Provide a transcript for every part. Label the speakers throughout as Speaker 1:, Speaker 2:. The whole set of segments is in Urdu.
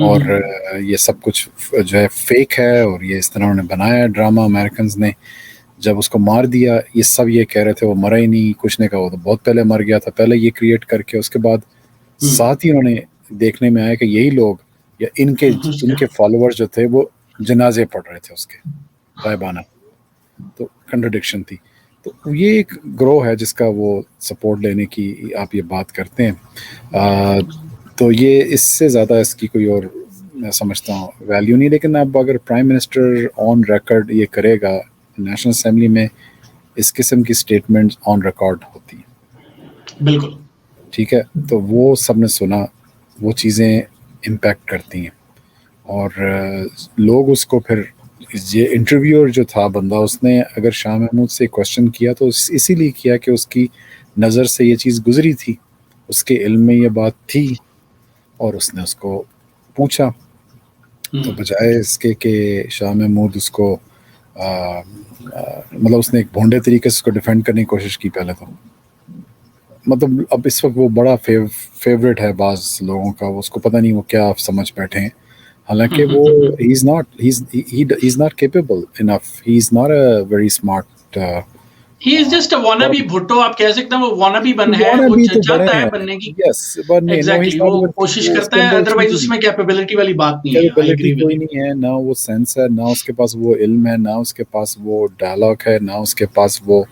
Speaker 1: اور یہ سب کچھ جو ہے فیک ہے اور یہ اس طرح انہوں نے بنایا ڈرامہ امریکنز نے. جب اس کو مار دیا یہ سب یہ کہہ رہے تھے وہ مرا ہی نہیں, کچھ نے کہا وہ تو بہت پہلے مر گیا تھا, پہلے یہ کریٹ کر کے اس کے بعد ساتھ ہی انہوں نے دیکھنے میں آیا کہ یہی لوگ یا ان کے فالوورز جو تھے وہ جنازے پڑھ رہے تھے اس کے غائبانہ. تو کنٹرڈکشن تھی. تو یہ ایک گروہ ہے جس کا وہ سپورٹ لینے کی آپ یہ بات کرتے ہیں. تو یہ اس سے زیادہ اس کی کوئی اور میں سمجھتا ہوں ویلیو نہیں. لیکن اب اگر پرائم منسٹر آن ریکارڈ یہ کرے گا, نیشنل اسمبلی میں اس قسم کی اسٹیٹمنٹ آن ریکارڈ ہوتی ہیں,
Speaker 2: بالکل
Speaker 1: ٹھیک ہے, تو وہ سب نے سنا, وہ چیزیں امپیکٹ کرتی ہیں. اور لوگ اس کو پھر یہ انٹرویور جو تھا بندہ, اس نے اگر شاہ محمود سے کوشچن کیا تو اسی لیے کیا کہ اس کی نظر سے یہ چیز گزری تھی, اس کے علم میں یہ بات تھی اور اس نے اس کو پوچھا. تو بجائے اس کے کہ شاہ محمود اس کو مطلب اس نے ایک بھونڈے طریقے سے اس کو ڈیفینڈ کرنے کی کوشش کی پہلے تو, مطلب اب اس وقت وہ بڑا فیوریٹ ہے بعض لوگوں کا, اس کو پتہ نہیں وہ کیا سمجھ بیٹھے ہیں, حالانکہ وہ he is not capable enough, he is not a very smart
Speaker 2: he is just a wannabe Bhutto, آپ کہہ سکتے ہیں وہ wannabe بن ہے, وہ چاہتا ہے بننے کی, ایگزیکٹلی وہ کوشش کرتا ہے, ادروائز اس میں کیپیبلٹی والی بات نہیں ہے, I agree with
Speaker 1: کوئی
Speaker 2: you.
Speaker 1: نہیں ہے, نہ وہ سینس ہے, نہ اس کے پاس وہ علم ہے, نہ اس کے پاس وہ ڈائلاگ ہے, نہ اس کے پاس وہ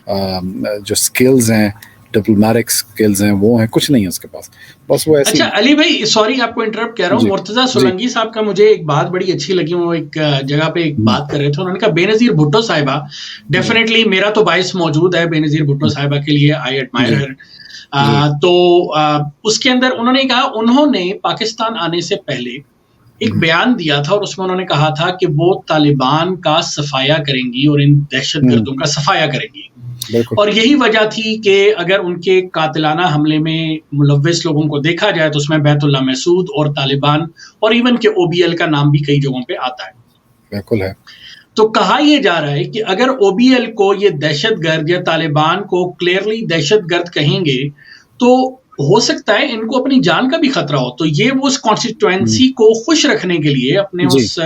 Speaker 1: جو سکلز ہیں ڈپلومیٹک سکلز ہیں وہ ہیں, کچھ نہیں ہے اس کے پاس, بس وہ ایسی.
Speaker 2: اچھا علی بھائی سوری آپ کو انٹرپٹ کہہ رہا ہوں, مرتضیٰ سولنگی صاحب کا مجھے ایک بات بڑی اچھی لگی, وہ ایک جگہ پہ ایک بات کر رہے تھے, انہوں نے کہا بے نظیر بھٹو صاحبہ, ڈیفینیٹلی میرا تو باعث موجود ہے بے نظیر بھٹو صاحبہ کے لیے, آئی ایڈمائر ہر. تو اس کے اندر انہوں نے کہا انہوں نے پاکستان آنے سے پہلے ایک بیان دیا تھا اور اس میں انہوں نے کہا تھا کہ وہ طالبان کا صفایا کریں گی اور ان دہشت گردوں کا صفایا کریں گی, اور یہی وجہ تھی کہ اگر ان کے قاتلانہ حملے میں ملوث لوگوں کو دیکھا جائے تو اس میں بیت اللہ محسود اور طالبان اور ایون کہ او بی ایل کا نام بھی کئی جگہوں پہ آتا ہے.
Speaker 1: بالکل ہے.
Speaker 2: تو کہا یہ جا رہا ہے کہ اگر او بی ایل کو یہ دہشت گرد یا طالبان کو کلیئرلی دہشت گرد کہیں گے تو ہو سکتا ہے ان کو اپنی جان کا بھی خطرہ ہو, تو یہ وہ اس کانسٹیٹوئنسی کو خوش رکھنے کے لیے, اپنے اس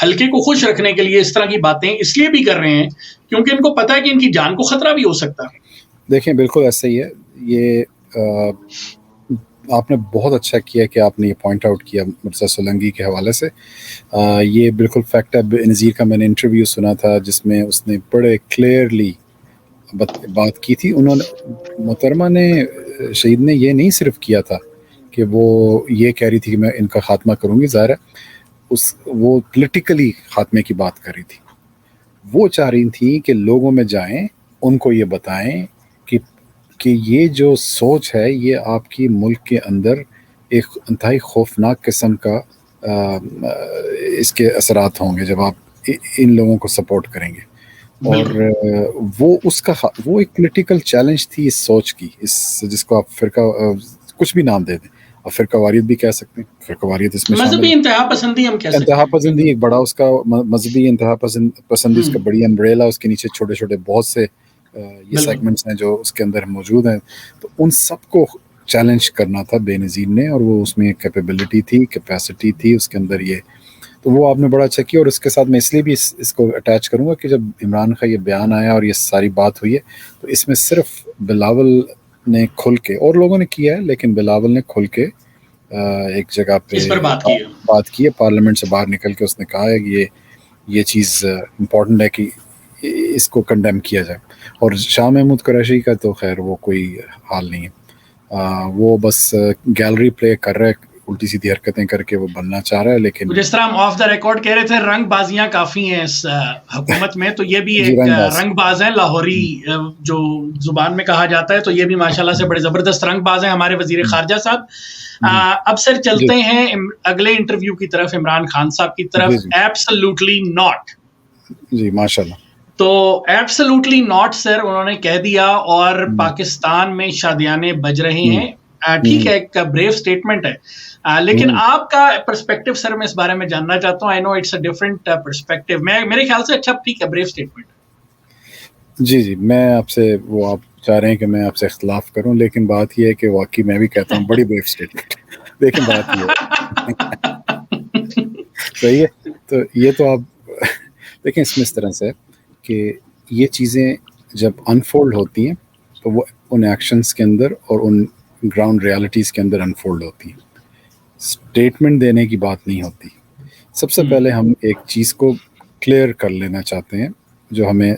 Speaker 2: حلقے کو خوش رکھنے کے لیے اس طرح کی باتیں اس لیے بھی کر رہے ہیں کیونکہ ان کو پتہ ہے کہ ان کی جان کو خطرہ بھی ہو سکتا ہے.
Speaker 1: دیکھیں بالکل ایسا ہی ہے. یہ آپ نے بہت اچھا کیا کہ آپ نے یہ پوائنٹ آؤٹ کیا مرتضیٰ سولنگی کے حوالے سے. یہ بالکل فیکٹ ہے. بے-نظیر کا میں نے انٹرویو سنا تھا جس میں اس نے بڑے کلیئرلی بات کی تھی. انہوں نے محترمہ نے شہید نے یہ نہیں صرف کیا تھا کہ وہ یہ کہہ رہی تھی کہ میں ان کا خاتمہ کروں گی, ظاہر ہے وہ پولیٹیکلی خاتمے کی بات کر رہی تھی. وہ چاہ رہی تھی کہ لوگوں میں جائیں, ان کو یہ بتائیں کہ یہ جو سوچ ہے یہ آپ کی ملک کے اندر ایک انتہائی خوفناک قسم کا اس کے اثرات ہوں گے جب آپ ان لوگوں کو سپورٹ کریں گے. اور وہ ایک پولیٹیکل چیلنج تھی اس سوچ کی, جس کو آپ فرقہ کچھ بھی نام دے دیں, آپ فرقہ واریت بھی کہہ سکتے ہیں, فرقہ واریت اس میں
Speaker 2: مذہبی انتہا پسندی ہم کہہ سکتے ہیں,
Speaker 1: انتہا پسندی ایک بڑا اس کا مذہبی انتہا پسندی اس کا بڑی امبریلا, اس کے نیچے چھوٹے چھوٹے بہت سے یہ سیگمنٹس ہیں جو اس کے اندر موجود ہیں. تو ان سب کو چیلنج کرنا تھا بے نظیر نے, اور وہ اس میں کیپیبلٹی تھی, کیپیسٹی تھی اس کے اندر. یہ تو وہ آپ نے بڑا اچھا کیا. اور اس کے ساتھ میں اس لیے بھی اس کو اٹیچ کروں گا کہ جب عمران خان یہ بیان آیا اور یہ ساری بات ہوئی ہے تو اس میں صرف بلاول نے کھل کے, اور لوگوں نے کیا ہے لیکن بلاول نے کھل کے ایک جگہ پہ
Speaker 2: اس پر
Speaker 1: بات کی ہے, پارلیمنٹ سے باہر نکل کے اس نے کہا ہے کہ یہ چیز امپورٹنٹ ہے کہ اس کو کنڈیم کیا جائے. اور شاہ محمود قریشی کا تو خیر وہ کوئی حال نہیں ہے, وہ بس گیلری پلے کر رہا ہے, الٹی سیدھی حرکتیں کر کے وہ بننا چاہ رہا ہے. لیکن
Speaker 2: جس طرح ہم آف دا ریکارڈ کہہ رہے تھے رنگ بازیاں کافی ہیں اس حکومت میں, تو یہ بھی ایک رنگ باز ہے, لاہوری جو زبان میں کہا جاتا ہے, تو یہ بھی ماشاءاللہ سے بڑے زبردست رنگ باز ہیں ہمارے وزیر خارجہ صاحب. اب سر چلتے ہیں اگلے انٹرویو کی طرف, عمران خان صاحب کی طرف. Absolutely not.
Speaker 1: جی ماشاءاللہ.
Speaker 2: تو ایبسلیوٹلی ناٹ سر انہوں نے کہہ دیا, اور پاکستان میں شادیانے بج رہے ہیں. ٹھیک ہے, ایک بریو سٹیٹمنٹ ہے, لیکن آپ کا پرسپیکٹو سر میں اس بارے میں جاننا چاہتا ہوں. آئی نو اٹس اے ڈفرنٹ پرسپیکٹو, میرے خیال سے اچھا ٹھیک ہے بریو سٹیٹمنٹ.
Speaker 1: جی میں آپ سے, وہ آپ چاہ رہے ہیں کہ میں آپ سے اختلاف کروں, لیکن بات یہ ہے کہ واقعی میں بھی کہتا ہوں بڑی بریو سٹیٹمنٹ. لیکن بات یہ ہے صحیح ہے. تو یہ تو آپ دیکھیں اس میں اس طرح سے ہے کہ یہ چیزیں جب انفولڈ ہوتی ہیں تو وہ ان ایکشنز کے اندر اور ان گراؤنڈ ریالٹیز کے اندر انفولڈ ہوتی ہیں. اسٹیٹمنٹ دینے کی بات نہیں ہوتی. سب سے پہلے ہم ایک چیز کو کلیئر کر لینا چاہتے ہیں جو ہمیں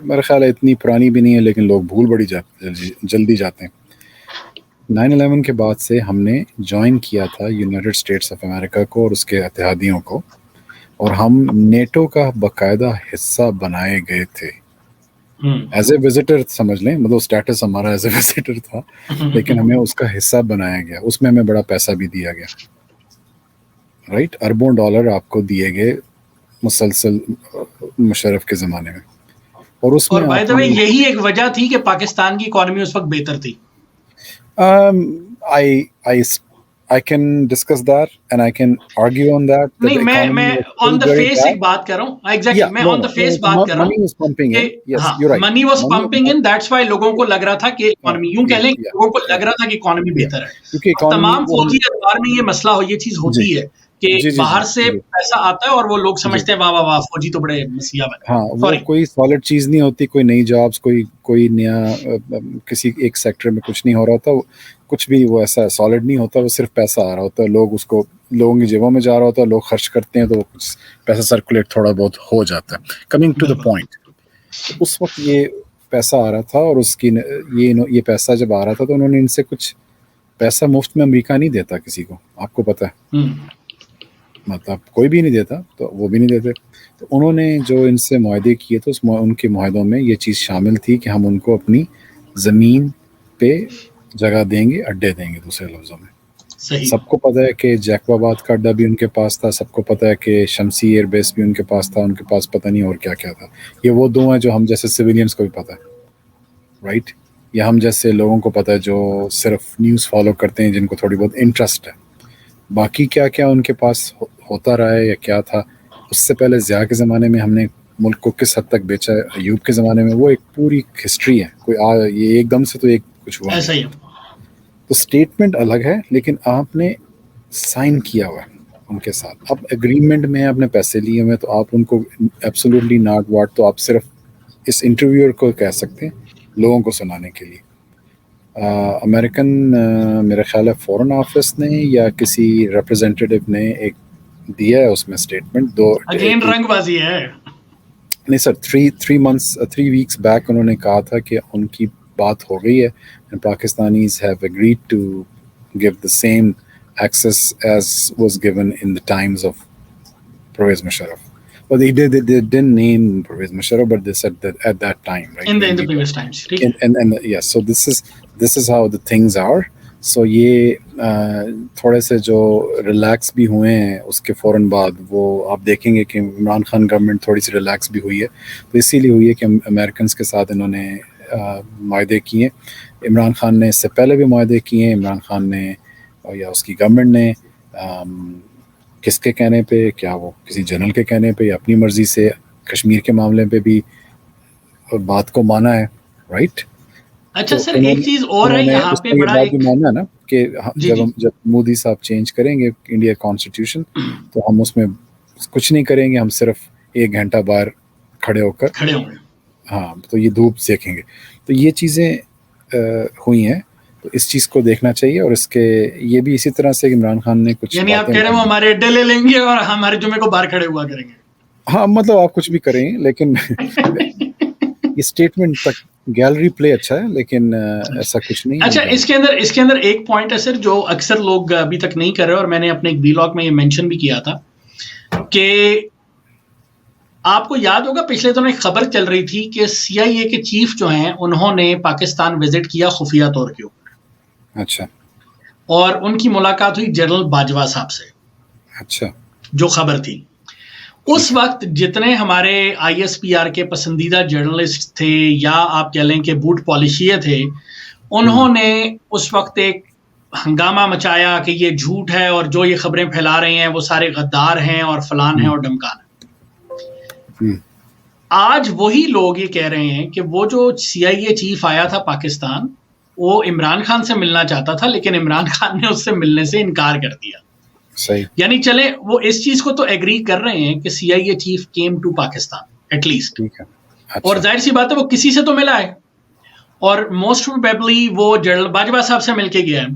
Speaker 1: میرا خیال ہے اتنی پرانی بھی نہیں ہے لیکن لوگ بھول بڑی جلدی جاتے ہیں. 9/11 کے بعد سے ہم نے جوائن کیا تھا یونائٹڈ اسٹیٹس آف امریکہ کو اور اس کے اتحادیوں کو, اور ہم نیٹو کا باقاعدہ حصہ بنائے گئے تھے ایز اے وزٹر, سمجھ لیں, مطلب اسٹیٹس ہمارا ایز اے وزٹر تھا لیکن ہمیں اس کا حصہ بنایا گیا. اس میں ہمیں بڑا پیسہ بھی دیا گیا, رائٹ. اربوں ڈالر آپ کو دیے گئے مسلسل مشرف کے زمانے میں. اور اس میں
Speaker 2: بائی دا وے یہی ایک وجہ تھی کہ پاکستان کی اکانومی اس وقت بہتر تھی.
Speaker 1: I can discuss that and I can argue on that.
Speaker 2: نہیں, میں on the face ایک بات کر رہا ہوں. ایگزیکٹلی میں on the face بات کر رہا ہوں.
Speaker 1: Money was pumping in. Yes, you're right.
Speaker 2: Money was pumping in. That's why لوگوں کو لگ رہا تھا کہ اکانومی, یوں کہہ لیں لوگوں کو لگ رہا تھا کہ اکانومی بہتر ہے. تمام فوجی ادوار میں یہ مسئلہ یہ چیز ہوتی ہے کہ باہر سے پیسہ آتا ہے اور وہ لوگ سمجھتے ہیں واہ واہ واہ فوجی تو بڑے مسیحا بنے.
Speaker 1: ہاں, وہ کوئی سالڈ چیز نہیں ہوتی, کوئی نئی جابس, کوئی نیا کسی ایک سیکٹر میں کچھ نہیں ہو رہا ہوتا, کچھ بھی وہ ایسا سالڈ نہیں ہوتا, وہ صرف پیسہ آ رہا ہوتا ہے, لوگ اس کو لوگوں کی جیبوں میں جا رہا ہوتا ہے, لوگ خرچ کرتے ہیں تو کچھ پیسہ سرکولیٹ تھوڑا بہت ہو جاتا ہے. کمنگ ٹو دا پوائنٹ, اس وقت یہ پیسہ آ رہا تھا اور اس کی یہ پیسہ جب آ رہا تھا تو انہوں نے ان سے کچھ پیسہ مفت میں امریکہ نہیں دیتا کسی کو, آپ کو پتہ ہے, مطلب کوئی بھی نہیں دیتا, تو وہ بھی نہیں دیتے. تو انہوں نے جو ان سے معاہدے کیے تو ان کے معاہدوں میں یہ چیز شامل تھی کہ ہم ان کو اپنی زمین پہ جگہ دیں گے, اڈے دیں گے. دوسرے لفظوں میں سب کو پتہ ہے کہ جیکب آباد کا اڈا بھی ان کے پاس تھا, سب کو پتہ ہے کہ شمسی ایئر بیس بھی ان کے پاس تھا, ان کے پاس پتہ نہیں اور کیا کیا تھا. یہ وہ دو ہیں جو ہم جیسے سویلینس کو بھی پتہ ہے, رائٹ, یا ہم جیسے لوگوں کو پتہ ہے جو صرف نیوز فالو کرتے ہیں, جن کو تھوڑی بہت انٹرسٹ ہے. باقی کیا کیا ان کے پاس ہوتا رہا ہے یا کیا تھا, اس سے پہلے ضیاء کے زمانے میں ہم نے ملک کو کس حد تک بیچا ہے, ایوب کے زمانے میں, وہ ایک پوری ہسٹری ہے. کوئی یہ ایک دم سے تو ایک کچھ ہوا
Speaker 2: ایسا ہی.
Speaker 1: تو اسٹیٹمنٹ الگ ہے لیکن آپ نے سائن کیا ہوا ہے ان کے ساتھ. اب ایگریمنٹ میں آپ نے پیسے لیے ہوئے تو آپ ان کو ایبسولوٹلی ناٹ واٹ, تو آپ صرف اس انٹرویور کو کہہ سکتے ہیں لوگوں کو سنانے کے لیے. امریکن میرا خیال ہے فورن آفس نے یا کسی ریپرزینٹیو نے ایک دیا ہے اس میں اسٹیٹمنٹ.
Speaker 2: اگین رنگ بازی ہے.
Speaker 1: نہیں سر, 3 ویکس بیک انہوں نے کہا تھا کہ ان کی بات ہو گئی ہے and Pakistanis have agreed to give the same access as was given in the times of Pervez Musharraf. Well, they didn't name Pervez Musharraf, but they said that at that time, right?
Speaker 2: In the previous times.
Speaker 1: And yes, so this is how the things are. So یہ تھوڑے سے جو ریلیکس بھی ہوئے ہیں اس کے فوراً بعد, وہ آپ دیکھیں گے کہ عمران خان گورنمنٹ تھوڑی سی ریلیکس بھی ہوئی ہے. تو اسی لیے ہوئی ہے کہ امریکنس کے ساتھ انہوں نے معاہدے کیے. عمران خان نے اس سے پہلے بھی معاہدے کیے ہیں. عمران خان نے یا اس کی گورنمنٹ نے کس کے کہنے پہ, کیا وہ کسی جنرل کے کہنے پہ یا اپنی مرضی سے کشمیر کے معاملے پہ بھی بات کو مانا ہے, رائٹ.
Speaker 2: اچھا سر, ایک چیز اور ہے یہاں پہ بڑا
Speaker 1: ایک ماننا نا کہ جب مودی صاحب چینج کریں گے انڈیا کانسٹیٹیوشن تو ہم اس میں کچھ نہیں کریں گے, ہم صرف 1 گھنٹہ باہر کھڑے ہوں گے, ہاں, تو یہ دھوپ دیکھیں گے. تو یہ چیزیں ہوئی ہیں, تو اس چیز کو دیکھنا چاہیے. اور اس کے یہ بھی اسی طرح سے عمران خان نے کچھ,
Speaker 2: یعنی آپ کہہ رہے ہیں وہ ہمارے اڈے لے لیں گے اور ہمارے جمعے کو باہر کھڑے ہوا کریں گے.
Speaker 1: ہاں, مطلب آپ کچھ بھی کریں لیکن یہ اسٹیٹمنٹ تک گیلری پلے اچھا ہے لیکن ایسا کچھ نہیں.
Speaker 2: اچھا, اس کے اندر ایک پوائنٹ ہے سر جو اکثر لوگ ابھی تک نہیں کر رہے, اور میں نے اپنے ایک ویلاگ میں یہ مینشن بھی کیا تھا کہ آپ کو یاد ہوگا پچھلے دنوں ایک خبر چل رہی تھی کہ CIA کے چیف جو ہیں انہوں نے پاکستان وزٹ کیا خفیہ طور کے اوپر.
Speaker 1: اچھا.
Speaker 2: اور ان کی ملاقات ہوئی جنرل باجوہ صاحب سے.
Speaker 1: اچھا.
Speaker 2: جو خبر تھی اس وقت جتنے ہمارے ISPR کے پسندیدہ جرنلسٹ تھے یا آپ کہہ لیں کہ بوٹ پالشیے تھے, انہوں نے اس وقت ایک ہنگامہ مچایا کہ یہ جھوٹ ہے اور جو یہ خبریں پھیلا رہے ہیں وہ سارے غدار ہیں اور فلان ہیں اور ڈمکان ہیں. آج وہی لوگ یہ کہہ رہے ہیں کہ وہ جو CIA چیف آیا تھا پاکستان, وہ عمران خان سے ملنا چاہتا تھا لیکن عمران خان نے اس سے ملنے سے انکار کر دیا.
Speaker 1: صحیح.
Speaker 2: یعنی چلے وہ اس چیز کو تو ایگری کر رہے ہیں کہ CIA chief came to Pakistan at least, اور ظاہر سی بات ہے وہ کسی سے تو ملا ہے, اور موسٹ پروبیبلی وہ جنرل باجوہ صاحب سے مل کے گیا ہے.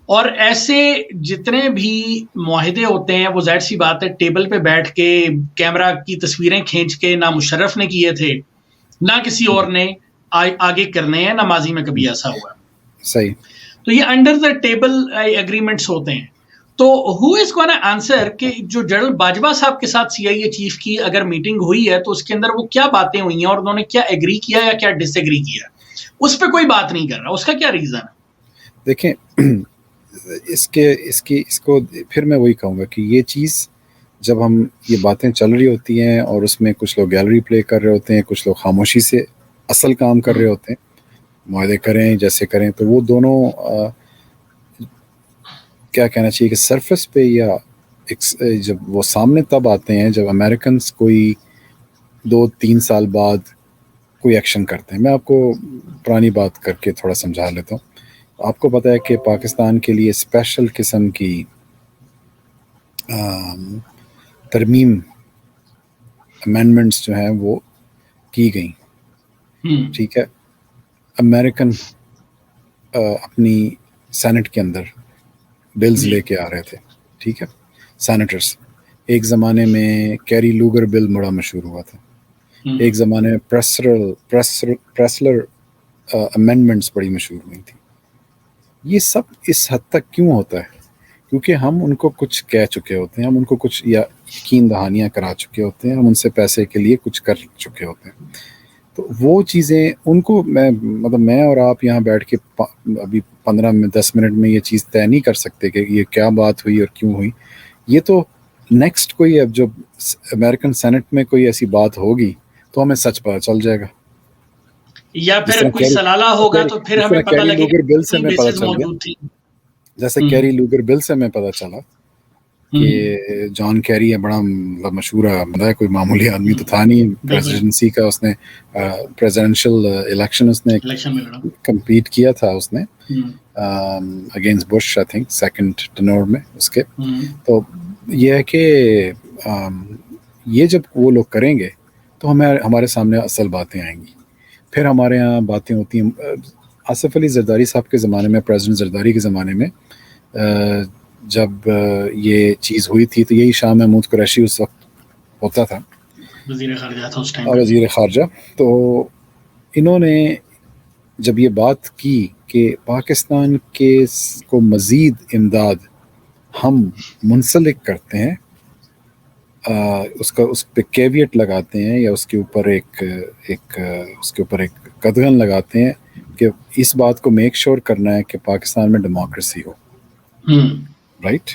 Speaker 2: اور ایسے جتنے بھی معاہدے ہوتے ہیں وہ ظاہر سی بات ہے ٹیبل پہ بیٹھ کے کیمرہ کی تصویریں کھینچ کے نہ مشرف نے کیے تھے نہ کسی اور نے آگے کرنے ہیں, نہ ماضی میں کبھی ایسا ہوا.
Speaker 1: صحیح.
Speaker 2: تو یہ انڈر دا ٹیبل ایگریمنٹس ہوتے ہیں. تو ہو از گونا آنسر کہ جو جنرل باجوہ صاحب کے ساتھ CIA چیف کی اگر میٹنگ ہوئی ہے تو اس کے اندر وہ کیا باتیں ہوئی ہیں اور انہوں نے کیا ایگری کیا یا کیا ڈس ایگری کیا, اس پہ کوئی بات نہیں کر رہا, اس کا کیا ریزن ہے؟
Speaker 1: دیکھیں اس کو پھر میں وہی کہوں گا کہ یہ چیز جب ہم یہ باتیں چل رہی ہوتی ہیں اور اس میں کچھ لوگ گیلری پلے کر رہے ہوتے ہیں, کچھ لوگ خاموشی سے اصل کام کر رہے ہوتے ہیں, معاہدے کریں جیسے کریں, تو وہ دونوں کیا کہنا چاہیے کہ سرفس پہ یا جب وہ سامنے تب آتے ہیں جب امریکنز کوئی 2-3 سال بعد کوئی ایکشن کرتے ہیں. میں آپ کو پرانی بات کر کے تھوڑا سمجھا لیتا ہوں. آپ کو پتہ ہے کہ پاکستان کے لیے اسپیشل قسم کی ترمیم امینڈمنٹس جو ہیں وہ کی گئیں, ٹھیک ہے. امریکن اپنی سینٹ کے اندر بلز لے کے آ رہے تھے, ٹھیک ہے, سینیٹرز. ایک زمانے میں کیری لوگر بل بڑا مشہور ہوا تھا, ایک زمانے میں پریسلر امینڈمنٹس بڑی مشہور ہوئی تھی. یہ سب اس حد تک کیوں ہوتا ہے؟ کیونکہ ہم ان کو کچھ کہہ چکے ہوتے ہیں, ہم ان کو کچھ یا یقین دہانیاں کرا چکے ہوتے ہیں, ہم ان سے پیسے کے لیے کچھ کر چکے ہوتے ہیں. تو وہ چیزیں ان کو میں اور آپ یہاں بیٹھ کے ابھی 15-10 منٹ میں یہ چیز طے نہیں کر سکتے کہ یہ کیا بات ہوئی اور کیوں ہوئی. یہ تو نیکسٹ کوئی اب جب امریکن سینٹ میں کوئی ایسی بات ہوگی تو ہمیں سچ پتہ چل جائے گا,
Speaker 2: یا پھر کوئی سلالہ ہوگا تو پھر ہمیں پتہ لگے گا
Speaker 1: بل سے ہمیں پتہ چل گیا. جیسے کیری لوگر بل سے ہمیں پتہ چلا کہ جان کیری ہے بڑا مشہور ہے, کوئی معمولی آدمی تو تھا نہیں. پریزیڈنسی کا اس نے پریزیڈنشل الیکشن اس نے کمپیٹ کیا تھا اس نے against Bush, I think second tenure میں اس کے. تو یہ ہے کہ یہ جب وہ لوگ کریں گے تو ہمارے سامنے اصل باتیں آئیں گی. پھر ہمارے ہاں باتیں ہوتی ہیں. آصف علی زرداری صاحب کے زمانے میں, پریزیڈنٹ زرداری کے زمانے میں جب یہ چیز ہوئی تھی تو یہی شاہ محمود قریشی اس وقت ہوتا تھا,
Speaker 2: وزیر خارجہ تھا اس ٹائم,
Speaker 1: وزیر خارجہ. تو انہوں نے جب یہ بات کی کہ پاکستان کے کو مزید امداد ہم منسلک کرتے ہیں, اس پہ کیویٹ لگاتے ہیں یا اس کے اوپر ایک قدغن لگاتے ہیں کہ اس بات کو میک شور کرنا ہے کہ پاکستان میں ڈیموکریسی ہو. رائٹ,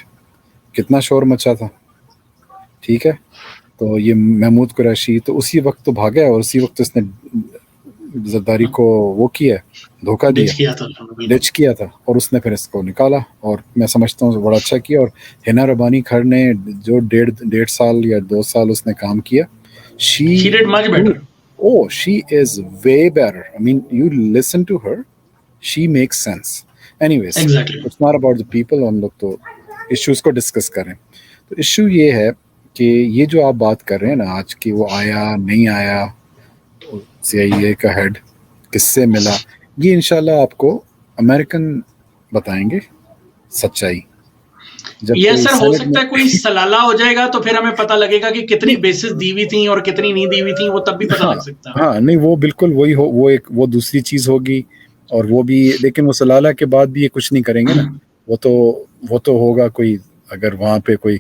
Speaker 1: کتنا شور مچا تھا, ٹھیک ہے. تو یہ محمود قریشی تو اسی وقت تو بھاگا اور اسی وقت اس نے زرداری کو وہ کیا, دھوکہ دیا, ڈچ کیا تھا, اور اس نے پھر اس کو نکالا. اور میں سمجھتا ہوں بڑا اچھا کیا. اور ہینا ربانی کھر نے جو 1.5 سال یا 2 سال اس نے کام کیا, she did much better. Oh, she is way better. I mean, you listen to her, she makes sense. Anyways, exactly. It's not about the people. ہم لوگ تو ایشوز کو ڈسکس کریں. تو ایشو یہ ہے کہ یہ جو آپ بات کر رہے ہیں نا آج کی, وہ آیا نہیں آیا, CIA کا ہیڈ کس سے ملا, یہ انشاءاللہ آپ کو امریکن بتائیں گے سچائی.
Speaker 2: یہ سر ہو سکتا ہے کوئی سلالہ ہو جائے گا تو پھر ہمیں پتہ لگے گا کہ کتنی بیسز دی ہوئی تھیں اور کتنی نہیں دی ہوئی تھیں, وہ تب بھی پتہ لگ سکتا ہے.
Speaker 1: ہاں نہیں, وہ بالکل وہی ہو, وہ دوسری چیز ہوگی. اور وہ بھی, لیکن وہ سلالہ کے بعد بھی یہ کچھ نہیں کریں گے نا. وہ تو ہوگا کوئی, اگر وہاں پہ کوئی,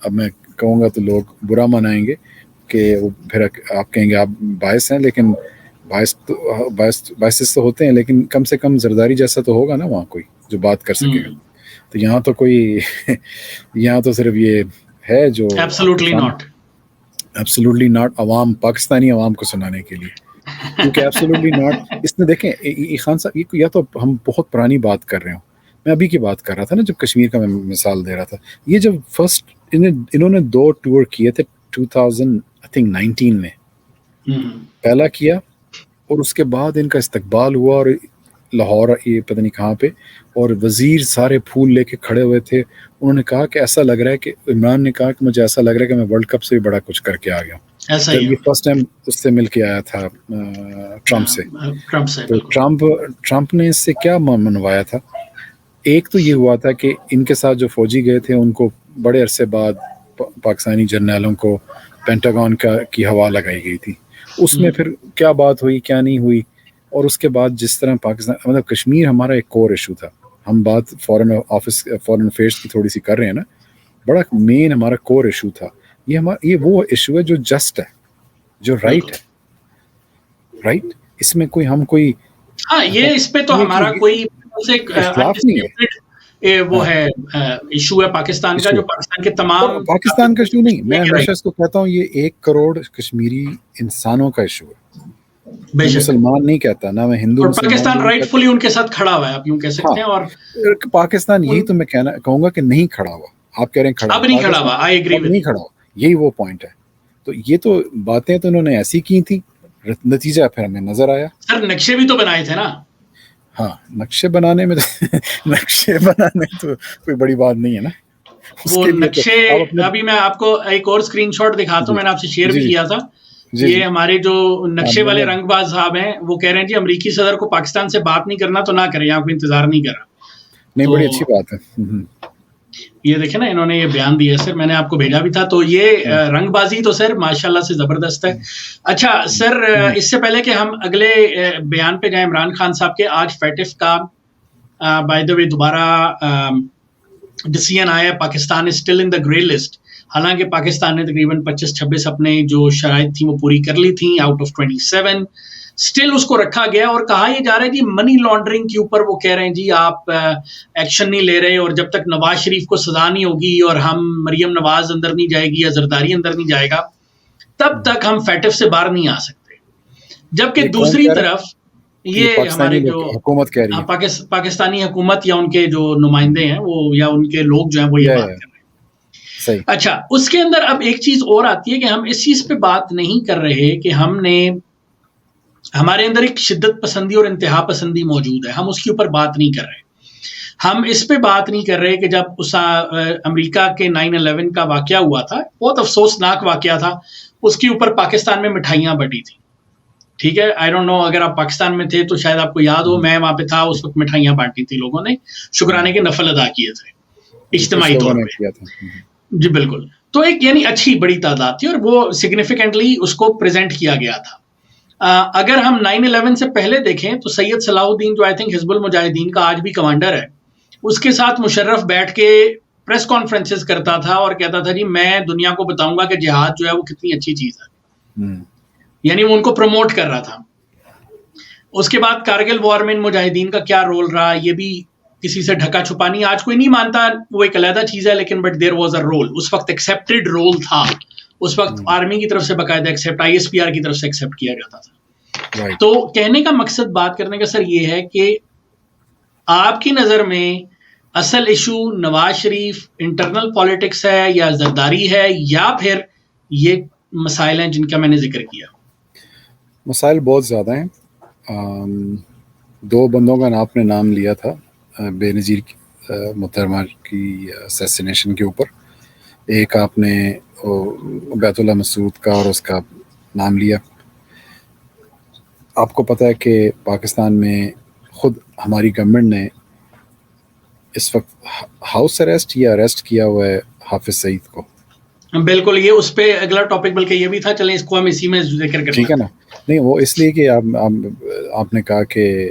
Speaker 1: اب میں کہوں گا تو لوگ برا منائیں گے کہ وہ پھر آپ کہیں گے آپ باعث ہیں, لیکن باعث تو ہوتے ہیں, لیکن کم سے کم زرداری جیسا تو ہوگا نا وہاں کوئی جو بات کر سکے گا. تو یہاں تو کوئی یہاں تو صرف یہ ہے جو ایبسولوٹلی ناٹ عوام, پاکستانی عوام کو سنانے کے لیے, کیونکہ ایبسولوٹلی ناٹ. اس نے دیکھیں خان صاحب, یا تو ہم بہت پرانی بات کر رہے ہوں, میں ابھی کی بات کر رہا تھا نا جب کشمیر کا میں مثال دے رہا تھا. یہ جب فرسٹ انہوں نے 2 ٹور کیے تھے 2019 میں, پہلا کیا اور اس کے بعد ان کا استقبال ہوا, اور لاہور یہ پتہ نہیں کہاں پہ, اور وزیر سارے پھول لے کے کھڑے ہوئے تھے. انہوں نے کہا کہ ایسا لگ رہا ہے کہ عمران نے کہا کہ مجھے ایسا لگ رہا ہے کہ میں ورلڈ کپ سے بھی بڑا کچھ کر کے آ گیا ہوں.
Speaker 2: ایسا
Speaker 1: جب
Speaker 2: ہی
Speaker 1: یہ فرسٹ ٹائم اس سے مل کے آیا تھا ٹرمپ سے,
Speaker 2: ٹرمپ سے
Speaker 1: تو ٹرمپ نے اس سے کیا منوایا تھا. ایک تو یہ ہوا تھا کہ ان کے ساتھ جو فوجی گئے تھے ان کو بڑے عرصے بعد پاکستانی جرنیلوں کو پینٹاگون کی ہوا لگائی گئی تھی. اس میں پھر کیا بات ہوئی کیا نہیں ہوئی, اور اس کے بعد جس طرح پاکستان مطلب کشمیر ہمارا ایک کور ایشو تھا. ہم بات فارن افیئرس کی تھوڑی سی کر رہے ہیں نا, بڑا مین ہمارا کور ایشو تھا. یہ وہ ایشو ہے جو جسٹ ہے, جو رائٹ ہے, رائٹ. اس میں کوئی
Speaker 2: ہاں یہ اس پہ تو ہمارا کوئی
Speaker 1: اختلاف نہیں ہے.
Speaker 2: وہ ہے ایشو ہے پاکستان کا, جو پاکستان کے تمام
Speaker 1: پاکستان کا ایشو نہیں, میں ہمیشہ اس کو کہتا ہوں یہ 1 کروڑ کشمیری انسانوں کا ایشو ہے. میں مسلمان نہیں کہتا, نہ میں ہندو
Speaker 2: اور پاکستان رائٹ فلی ان کے ساتھ کھڑا ہوا ہے, آپ یوں کہہ سکتے ہیں. اور
Speaker 1: پاکستان یہی تو میں کہوں گا کہ نہیں کھڑا ہوا. آپ کہہ رہے ہیں کھڑا,
Speaker 2: اب نہیں کھڑا ہوا, آئی ایگری ود,
Speaker 1: نہیں کھڑا ہوا, یہی وہ پوائنٹ ہے. تو یہ تو باتیں تو انہوں نے ایسی کی تھی, نتیجہ پھر ہمیں نظر آیا.
Speaker 2: سر نقشے بھی تو بنائے تھے نا.
Speaker 1: ہاں نقشے بنانے میں تو کوئی بڑی بات نہیں ہے نا.
Speaker 2: وہ نقشے ابھی میں آپ کو ایک اور اسکرین شاٹ دکھاتا ہوں, میں نے آپ سے شیئر بھی کیا تھا. یہ ہمارے جو نقشے والے رنگ باز صاحب ہیں وہ کہہ رہے ہیں جی امریکی صدر کو پاکستان سے بات نہیں کرنا تو نہ کریں, یہاں کوئی انتظار نہیں کر رہا.
Speaker 1: نہیں بڑی اچھی بات ہے.
Speaker 2: یہ دیکھیں نا, انہوں نے یہ بیان دیا سر, میں نے آپ کو بھیجا بھی تھا. تو یہ رنگ بازی تو سر ماشاءاللہ سے زبردست ہے. اچھا سر, اس سے پہلے کہ ہم اگلے بیان پہ جائیں عمران خان صاحب کے, آج فیٹف کا بائی دا وے دوبارہ ڈیسیژن آیا, Pakistan is still in the grey list. حالانکہ پاکستان نے تقریباً 25-26 اپنے جو شرائط تھیں وہ پوری کر لی تھیں آؤٹ آف 27. اسٹل اس کو رکھا گیا اور کہا یہ جا رہا ہے جی منی لانڈرنگ کے اوپر وہ کہہ رہے ہیں جی آپ ایکشن نہیں لے رہے, اور جب تک نواز شریف کو سزا نہیں ہوگی اور ہم مریم نواز اندر نہیں جائے گی یا زرداری اندر نہیں جائے گا تب تک ہم فیٹف سے باہر نہیں آ سکتے. جبکہ دوسری طرف یہ ہمارے جو
Speaker 1: حکومت کہہ رہی ہے,
Speaker 2: پاکستانی حکومت یا ان کے جو نمائندے ہیں وہ یا ان کے لوگ جو ہیں وہ یہ بات کر رہے ہیں. اچھا اس کے اندر اب ایک چیز اور آتی ہے کہ ہم اس چیز پہ بات نہیں کر رہے کہ ہمارے اندر ایک شدت پسندی اور انتہا پسندی موجود ہے, ہم اس کے اوپر بات نہیں کر رہے. ہم اس پہ بات نہیں کر رہے کہ جب اس امریکہ کے 9/11 کا واقعہ ہوا تھا, بہت افسوسناک واقعہ تھا, اس کے اوپر پاکستان میں مٹھائیاں بٹی تھیں. ٹھیک ہے, آئی ڈونٹ نو اگر آپ پاکستان میں تھے تو شاید آپ کو یاد ہو, میں وہاں پہ تھا, اس وقت مٹھائیاں بانٹی تھی لوگوں نے, شکرانے کے نفل ادا کیے تھے اجتماعی طور پہ. جی بالکل. تو ایک یعنی اچھی بڑی تعداد تھی اور وہ سگنیفیکنٹلی اس کو پریزنٹ کیا گیا تھا. اگر ہم 9/11 سے پہلے دیکھیں تو سید صلاح الدین جو آئی تھنک حزب المجاہدین کا آج بھی کمانڈر ہے, اس کے ساتھ مشرف بیٹھ کے پریس کانفرنسز کرتا تھا اور کہتا تھا جی میں دنیا کو بتاؤں گا کہ جہاد جو ہے وہ کتنی اچھی چیز ہے. یعنی وہ ان کو پروموٹ کر رہا تھا. اس کے بعد کارگل وار میں ان مجاہدین کا کیا رول رہا یہ بھی کسی سے ڈھکا چھپا نہیں, آج کوئی نہیں مانتا, وہ ایک علیحدہ چیز ہے, لیکن but there was a rule, اس وقت ایکسیپٹڈ رول تھا, اس وقت آرمی کی طرف سے باقاعدہ ایکسیپٹ, ISPR کی طرف سے ایکسیپٹ کیا جاتا تھا. تو کہنے کا مقصد بات کرنے کا سر یہ ہے کہ آپ کی نظر میں اصل issue Nawaz Sharif internal politics ہے یا زرداری ہے یا پھر یہ مسائل ہیں جن کا میں نے ذکر کیا؟
Speaker 1: مسائل بہت زیادہ ہیں. 2 بندوں کا آپ نے نام لیا تھا بے نظیر محترمہ کی اسیسینیشن کے اوپر. ایک آپ نے بیت اللہ مسعود کا اور اس کا نام لیا. آپ کو پتہ ہے کہ پاکستان میں خود ہماری گورنمنٹ نے اس وقت ہاؤس اریسٹ یا اریسٹ کیا ہوا ہے حافظ سعید کو.
Speaker 2: بالکل, یہ اس پہ اگلا ٹاپک بلکہ یہ بھی تھا, چلیں اس کو ہم اسی میں ذکر کریں.
Speaker 1: ٹھیک ہے نا. نہیں وہ اس لیے کہ آپ نے کہا کہ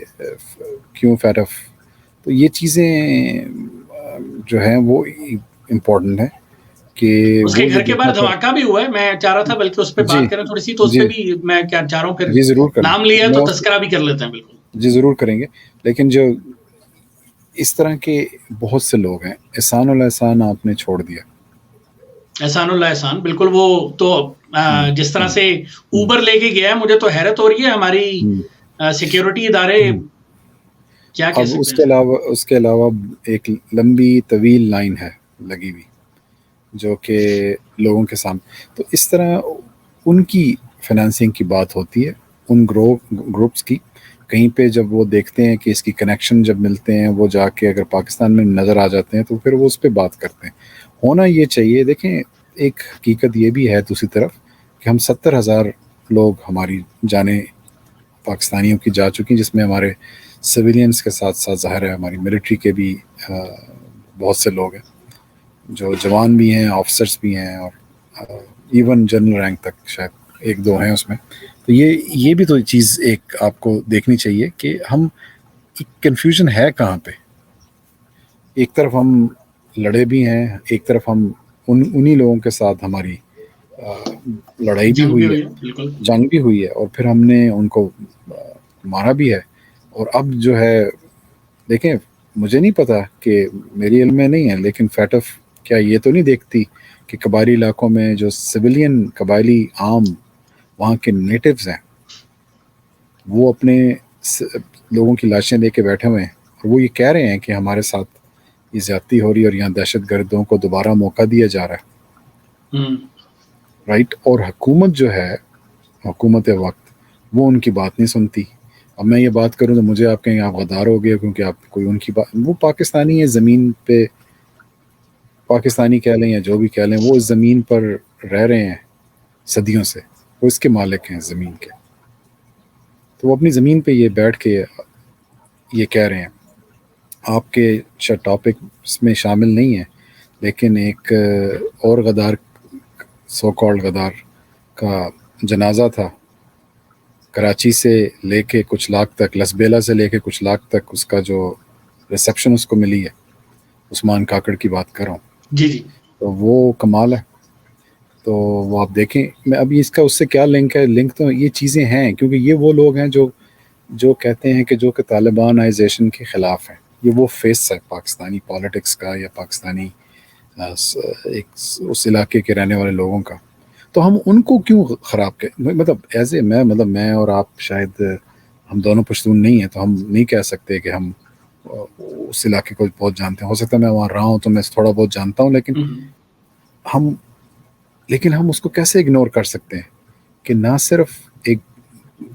Speaker 1: کیوں فیٹف, تو یہ چیزیں جو ہیں وہ امپورٹنٹ ہیں کہ
Speaker 2: اس کے گھر کے باہر دھماکہ بھی ہوا ہے. میں چاہ رہا تھا بلکہ اس پہ بات کریں تھوڑی سی, تو اس پہ بھی میں کیا چاہ رہا ہوں پھر
Speaker 1: ضرور
Speaker 2: نام لیا تو تذکرہ بھی کر لیتے ہیں. بالکل
Speaker 1: جی ضرور کریں گے. لیکن جو اس طرح کے بہت سے لوگ ہیں, احسان اللہ احسان آپ نے چھوڑ دیا.
Speaker 2: احسان اللہ احسان بالکل, وہ تو جس طرح سے اوبر لے کے گیا ہے مجھے تو حیرت ہو رہی ہے. ہماری سیکیورٹی ادارے کیا کہہ سکتے ہیں.
Speaker 1: اس کے علاوہ ایک لمبی طویل لائن ہے لگی ہوئی جو کہ لوگوں کے سامنے. تو اس طرح ان کی فنانسنگ کی بات ہوتی ہے, ان گروپس کی, کہیں پہ جب وہ دیکھتے ہیں کہ اس کی کنیکشن جب ملتے ہیں وہ جا کے اگر پاکستان میں نظر آ جاتے ہیں تو پھر وہ اس پہ بات کرتے ہیں. ہونا یہ چاہیے. دیکھیں ایک حقیقت یہ بھی ہے دوسری طرف کہ ہم 70,000 لوگ ہماری جانیں پاکستانیوں کی جا چکی، جس میں ہمارے سویلینس کے ساتھ ساتھ ظاہر ہے ہماری ملٹری کے بھی بہت سے لوگ ہیں جو جوان بھی ہیں، آفیسرس بھی ہیں، اور ایون جنرل رینک تک شاید 1-2 ہیں اس میں. تو یہ بھی تو چیز ایک آپ کو دیکھنی چاہیے کہ ہم کنفیوژن ہے کہاں پہ. ایک طرف ہم لڑے بھی ہیں، ایک طرف ہم انہی لوگوں کے ساتھ ہماری لڑائی بھی ہوئی ہے،
Speaker 2: بالکل
Speaker 1: جنگ بھی ہوئی ہے، اور پھر ہم نے ان کو مارا بھی ہے. اور اب جو ہے دیکھیں مجھے نہیں پتا کہ میری علم میں نہیں ہے، لیکن فیٹف کیا یہ تو نہیں دیکھتی کہ قبائلی علاقوں میں جو سویلین قبائلی عام وہاں کے نیٹیوز ہیں وہ اپنے لوگوں کی لاشیں لے کے بیٹھے ہوئے ہیں، اور وہ یہ کہہ رہے ہیں کہ ہمارے ساتھ یہ زیادتی ہو رہی ہے اور یہاں دہشت گردوں کو دوبارہ موقع دیا جا رہا ہے. رائٹ. اور حکومت جو ہے، حکومت وقت، وہ ان کی بات نہیں سنتی. اب میں یہ بات کروں تو مجھے آپ کہیں آپ غدار ہو گئے کیونکہ آپ کوئی ان کی بات، وہ پاکستانی ہے زمین پہ، پاکستانی کہہ لیں یا جو بھی کہہ لیں، وہ اس زمین پر رہ رہے ہیں صدیوں سے، وہ اس کے مالک ہیں زمین کے. تو وہ اپنی زمین پہ یہ بیٹھ کے یہ کہہ رہے ہیں. آپ کے شاید ٹاپک اس میں شامل نہیں ہے، لیکن ایک اور غدار، سو کالڈ غدار کا جنازہ تھا کراچی سے لے کے کچھ لاکھ تک، لسبیلا سے لے کے کچھ لاکھ تک اس کا جو ریسیپشن اس کو ملی ہے. عثمان کاکڑ کی بات کر رہا ہوں.
Speaker 2: جی
Speaker 1: تو وہ کمال ہے. تو وہ آپ دیکھیں، میں ابھی اس کا اس سے کیا لنک ہے، لنک تو یہ چیزیں ہیں کیونکہ یہ وہ لوگ ہیں جو کہتے ہیں کہ جو کہ طالبانائزیشن کے خلاف ہیں. یہ وہ فیس ہے پاکستانی پالیٹکس کا یا پاکستانی ایک اس علاقے کے رہنے والے لوگوں کا. تو ہم ان کو کیوں خراب کریں؟ مطلب ایز اے میں اور آپ شاید ہم دونوں پشتون نہیں ہیں تو ہم نہیں کہہ سکتے کہ ہم اس علاقے کو بہت جانتے ہیں. ہو سکتا ہے میں وہاں رہا ہوں تو میں تھوڑا بہت جانتا ہوں، لیکن ہم اس کو کیسے اگنور کر سکتے ہیں کہ نہ صرف ایک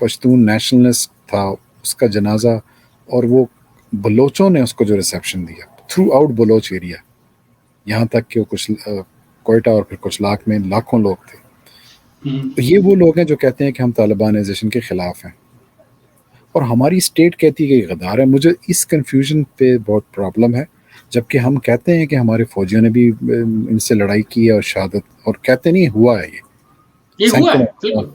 Speaker 1: پشتون نیشنلسٹ تھا، اس کا جنازہ، اور وہ بلوچوں نے اس کو جو ریسیپشن دیا تھرو آؤٹ بلوچ ایریا، یہاں تک کہ وہ کچھ کوئٹہ اور پھر کچھ لاکھ میں لاکھوں لوگ تھے. یہ وہ لوگ ہیں جو کہتے ہیں کہ ہم طالبانائزیشن کے خلاف ہیں، اور ہماری اسٹیٹ کہتی ہے کہ غدار ہے. مجھے اس کنفیوژن پہ بہت پرابلم ہے، جبکہ ہم کہتے ہیں کہ ہمارے فوجیوں نے بھی ان سے لڑائی کی ہے اور شہادت، اور کہتے نہیں ہوا ہے
Speaker 2: یہ ہوا ہے بالکل.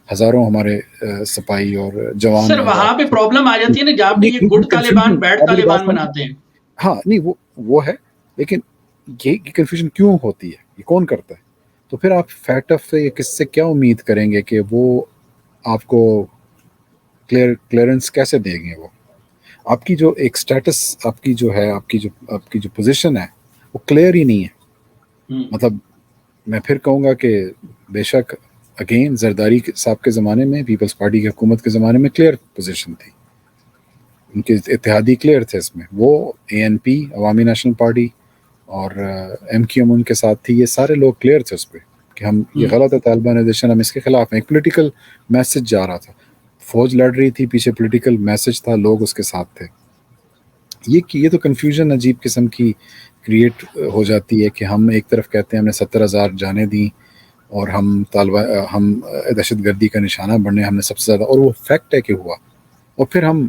Speaker 1: ہزاروں ہمارے سپاہی اور جوان.
Speaker 2: سر وہاں پہ پرابلم آ جاتی ہے نا جہاں پہ یہ گڈ طالبان بیڈ طالبان بناتے ہیں.
Speaker 1: ہاں نہیں وہ ہے، لیکن یہ کنفیوژن کیوں ہوتی ہے، یہ کون کرتا ہے؟ تو پھر آپ فیٹف سے کس سے کیا امید کریں گے کہ وہ آپ کو کلیئرنس کیسے دیں گے؟ وہ آپ کی جو ایک سٹیٹس، آپ کی جو ہے، آپ کی جو پوزیشن ہے وہ کلیئر ہی نہیں ہے. مطلب میں پھر کہوں گا کہ بے شک اگین زرداری صاحب کے زمانے میں، پیپلز پارٹی کی حکومت کے زمانے میں کلیئر پوزیشن تھی، ان کے اتحادی کلیئر تھے اس میں. وہ ANP عوامی نیشنل پارٹی اور MQM ان کے ساتھ تھی، یہ سارے لوگ کلیئر تھے اس پہ کہ ہم یہ غلط ہے طالبانائزیشن، ہم اس کے خلاف ہیں. ایک پولیٹیکل میسج جا رہا تھا، فوج لڑ رہی تھی، پیچھے پولیٹیکل میسج تھا، لوگ اس کے ساتھ تھے. یہ تو کنفیوژن عجیب قسم کی کریٹ ہو جاتی ہے کہ ہم ایک طرف کہتے ہیں ہم نے 70,000 جانیں دیں اور ہم دہشت گردی کا نشانہ بننے، ہم نے سب سے زیادہ، اور وہ فیکٹ ہے کہ ہوا، اور پھر ہم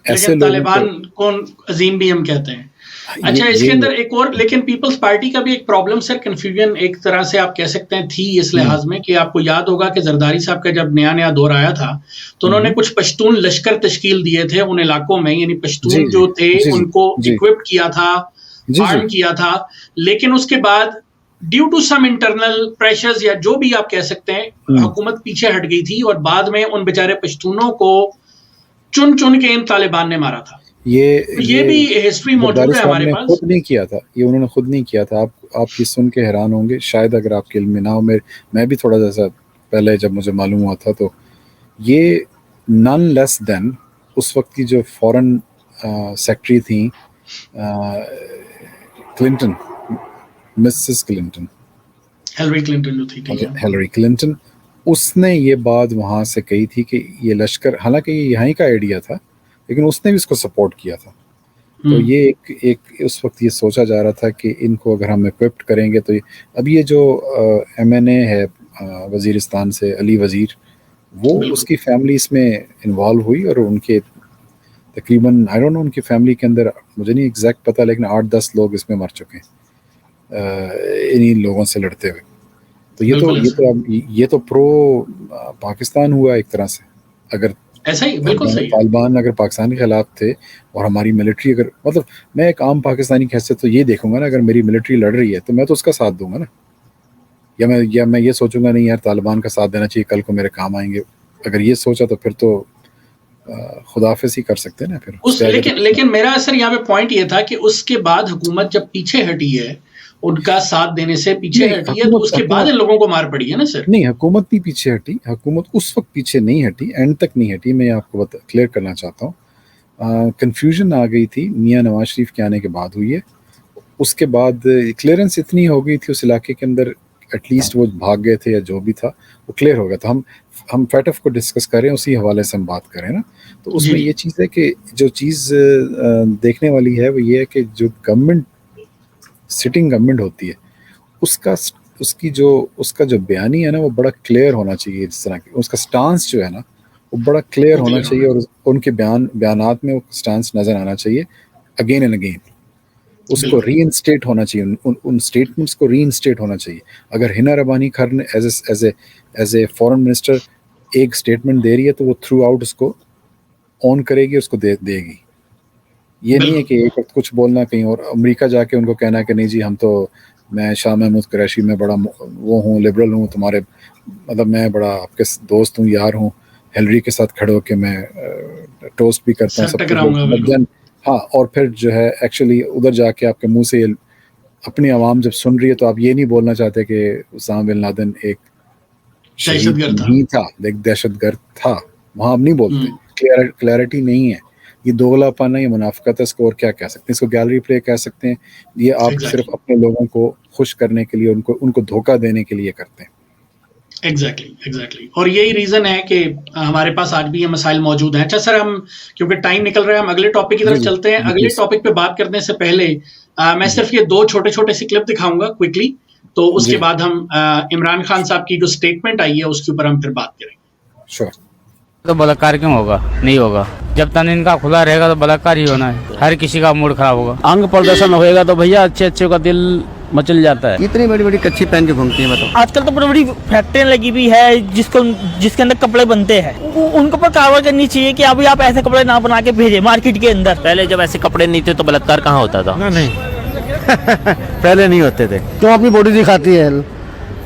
Speaker 1: ایسے
Speaker 2: طالبان کون عظیم بھی ہم کہتے ہیں. اچھا اس کے اندر ایک اور، لیکن پیپلز پارٹی کا بھی ایک پرابلم سر، کنفیوژن ایک طرح سے آپ کہہ سکتے ہیں تھی اس لحاظ میں کہ آپ کو یاد ہوگا کہ زرداری صاحب کا جب نیا دور آیا تھا تو انہوں نے کچھ پشتون لشکر تشکیل دیے تھے ان علاقوں میں، یعنی پشتون جو تھے ان کو اکوپڈ کیا تھا، آرم کیا تھا، لیکن اس کے بعد due to some internal pressures یا جو بھی آپ کہہ سکتے ہیں حکومت پیچھے ہٹ گئی تھی، اور بعد میں ان بیچارے پشتونوں کو چن کے ان طالبان نے مارا تھا. یہ بھی ہسٹری موجود ہے ہمارے پاس.
Speaker 1: خود نہیں کیا تھا یہ، انہوں نے خود نہیں کیا تھا. آپ یہ سن کے حیران ہوں گے شاید، اگر آپ کے علم میں نہ ہو، میں بھی تھوڑا سا پہلے جب مجھے معلوم ہوا تھا، تو یہ نن لیس دین اس وقت کی جو فورن سیکٹری تھیں Clinton, Mrs Clinton,
Speaker 2: Hillary Clinton جو تھی،
Speaker 1: ہیلری کلنٹن، اس نے یہ بات وہاں سے کہی تھی کہ یہ لشکر، حالانکہ یہ یہاں کا آئیڈیا تھا لیکن اس نے بھی اس کو سپورٹ کیا تھا. تو یہ ایک اس وقت یہ سوچا جا رہا تھا کہ ان کو اگر ہم ایکوپڈ کریں گے تو اب یہ جو ایم این اے ہے وزیرستان سے علی وزیر، وہ اس کی فیملی اس میں انوالو ہوئی، اور ان کے تقریباً آئی ڈونٹ نو ان کی فیملی کے اندر مجھے نہیں ایگزیکٹ پتہ، لیکن 8-10 لوگ اس میں مر چکے ہیں انہی لوگوں سے لڑتے ہوئے. تو یہ تو پرو پاکستان ہوا ایک طرح سے. اگر
Speaker 2: ایسا ہی بالکل صحیح ہے.
Speaker 1: طالبان اگر پاکستان کے خلاف تھے اور ہماری ملٹری اگر، مطلب میں ایک عام پاکستانی کی حیثیت تو یہ دیکھوں گا نا، اگر میری ملٹری لڑ رہی ہے تو میں تو اس کا ساتھ دوں گا نا، یا میں یہ سوچوں گا نہیں یار طالبان کا ساتھ دینا چاہیے، کل کو میرے کام آئیں گے. اگر یہ سوچا تو پھر تو خداحافظ ہی کر سکتے ہیں نا پھر.
Speaker 2: لیکن میرا اثر یہاں پہ پوائنٹ یہ تھا کہ اس کے بعد حکومت جب پیچھے ہٹی ہے، ان کا ساتھ دینے سے پیچھے ہٹی ہے، تو اس کے بعد ان لوگوں کو مار پڑی ہے نا سر.
Speaker 1: نہیں، حکومت نہیں پیچھے ہٹی، حکومت اس وقت پیچھے نہیں ہٹی، اینڈ تک نہیں ہٹی. میں آپ کو کلیئر کرنا چاہتا ہوں، کنفیوژن آ گئی تھی میاں نواز شریف کے آنے کے بعد ہوئی ہے. اس کے بعد کلیئرنس اتنی ہو گئی تھی اس علاقے کے اندر، ایٹ لیسٹ وہ بھاگ گئے تھے یا جو بھی تھا وہ کلیئر ہو گیا تھا. ہم فیٹ آف کو ڈسکس کریں، اسی حوالے سے ہم بات کریں نا. تو اس میں یہ چیز ہے کہ جو چیز دیکھنے والی ہے وہ یہ ہے کہ جو گورنمنٹ، سٹنگ گورنمنٹ ہوتی ہے، اس کا جو بیانی ہے نا وہ بڑا کلیئر ہونا چاہیے. جس طرح کی اس کا سٹانس جو ہے نا وہ بڑا کلیئر ہونا چاہیے، اور ان کے بیانات میں وہ سٹانس نظر آنا چاہیے اگین اینڈ اگین. اس کو ری انسٹیٹ ہونا چاہیے، ان اسٹیٹمنٹس کو ری انسٹیٹ ہونا چاہیے. اگر ہنا ربانی خان نے ایز اے فورن منسٹر ایک اسٹیٹمنٹ دے رہی ہے تو وہ تھرو آؤٹ اس کو آن کرے گی، اس کو دے گی. یہ نہیں ہے کہ ایک وقت کچھ بولنا کہیں اور امریکہ جا کے ان کو کہنا کہ نہیں جی ہم تو، میں شاہ محمود قریشی میں بڑا وہ ہوں، لبرل ہوں، تمہارے مطلب میں بڑا آپ کے دوست ہوں، یار ہوں، ہیلری کے ساتھ کھڑے ہو کے میں ٹوسٹ بھی کرتا ہوں سب کچھ. ہاں، اور پھر جو ہے ایکچولی ادھر جا کے آپ کے منہ سے اپنی عوام جب سن رہی ہے تو آپ یہ نہیں بولنا چاہتے کہ اسامہ بن لادن ایک شہید نہیں تھا، ایک دہشت گرد تھا. وہاں آپ نہیں بولتے، کلیئرٹی نہیں ہے. یہ دوغلا پن ہے، یہ منافقت ہے. اس کو اور کیا کہہ سکتے ہیں؟ اس کو گیلری پلے کہہ سکتے ہیں. یہ آپ صرف اپنے لوگوں کو خوش کرنے کے لیے، ان کو دھوکہ دینے کے لیے کرتے ہیں.
Speaker 2: ایگزیکٹلی. اور یہی ریزن ہے کہ ہمارے پاس آج بھی یہ مسائل موجود ہیں. اچھا سر، ہم کیونکہ ٹائم نکل رہا ہے، ہم اگلے ٹاپک کی طرف چلتے ہیں. اگلے ٹاپک پہ بات کرنے سے پہلے میں صرف یہ 2 چھوٹے سے کلپ دکھاؤں گا کوئکلی، تو اس کے بعد ہم عمران خان صاحب کی جو اسٹیٹمنٹ آئی ہے اس کے اوپر ہم پھر بات کریں گے.
Speaker 1: شور.
Speaker 3: تو بلاکار کیوں ہوگا؟ نہیں ہوگا. جب تک ان کا کھلا رہے گا تو بلاکار ہی ہونا ہے. ہر کسی کا موڈ خراب ہوگا.
Speaker 4: انگ پردرشن ہوئے گا تو بھیا اچھے کا دل مچل جاتا ہے.
Speaker 5: اتنی بڑی کچھی پہن کے گھومتی ہیں. مطلب
Speaker 6: آج کل تو بڑی بڑی فیکٹریاں لگی ہوئی ہے جس کے اندر کپڑے بنتے ہیں. ان کے اوپر کارروائی کرنی چاہیے کہ ابھی آپ ایسے کپڑے نہ بنا کے بھیجیں مارکیٹ کے اندر.
Speaker 5: پہلے جب ایسے کپڑے نہیں تھے تو بلاکار کہاں ہوتا تھا؟
Speaker 4: نہیں پہلے نہیں ہوتے تھے. کیوں اپنی باڈی دکھاتی ہے؟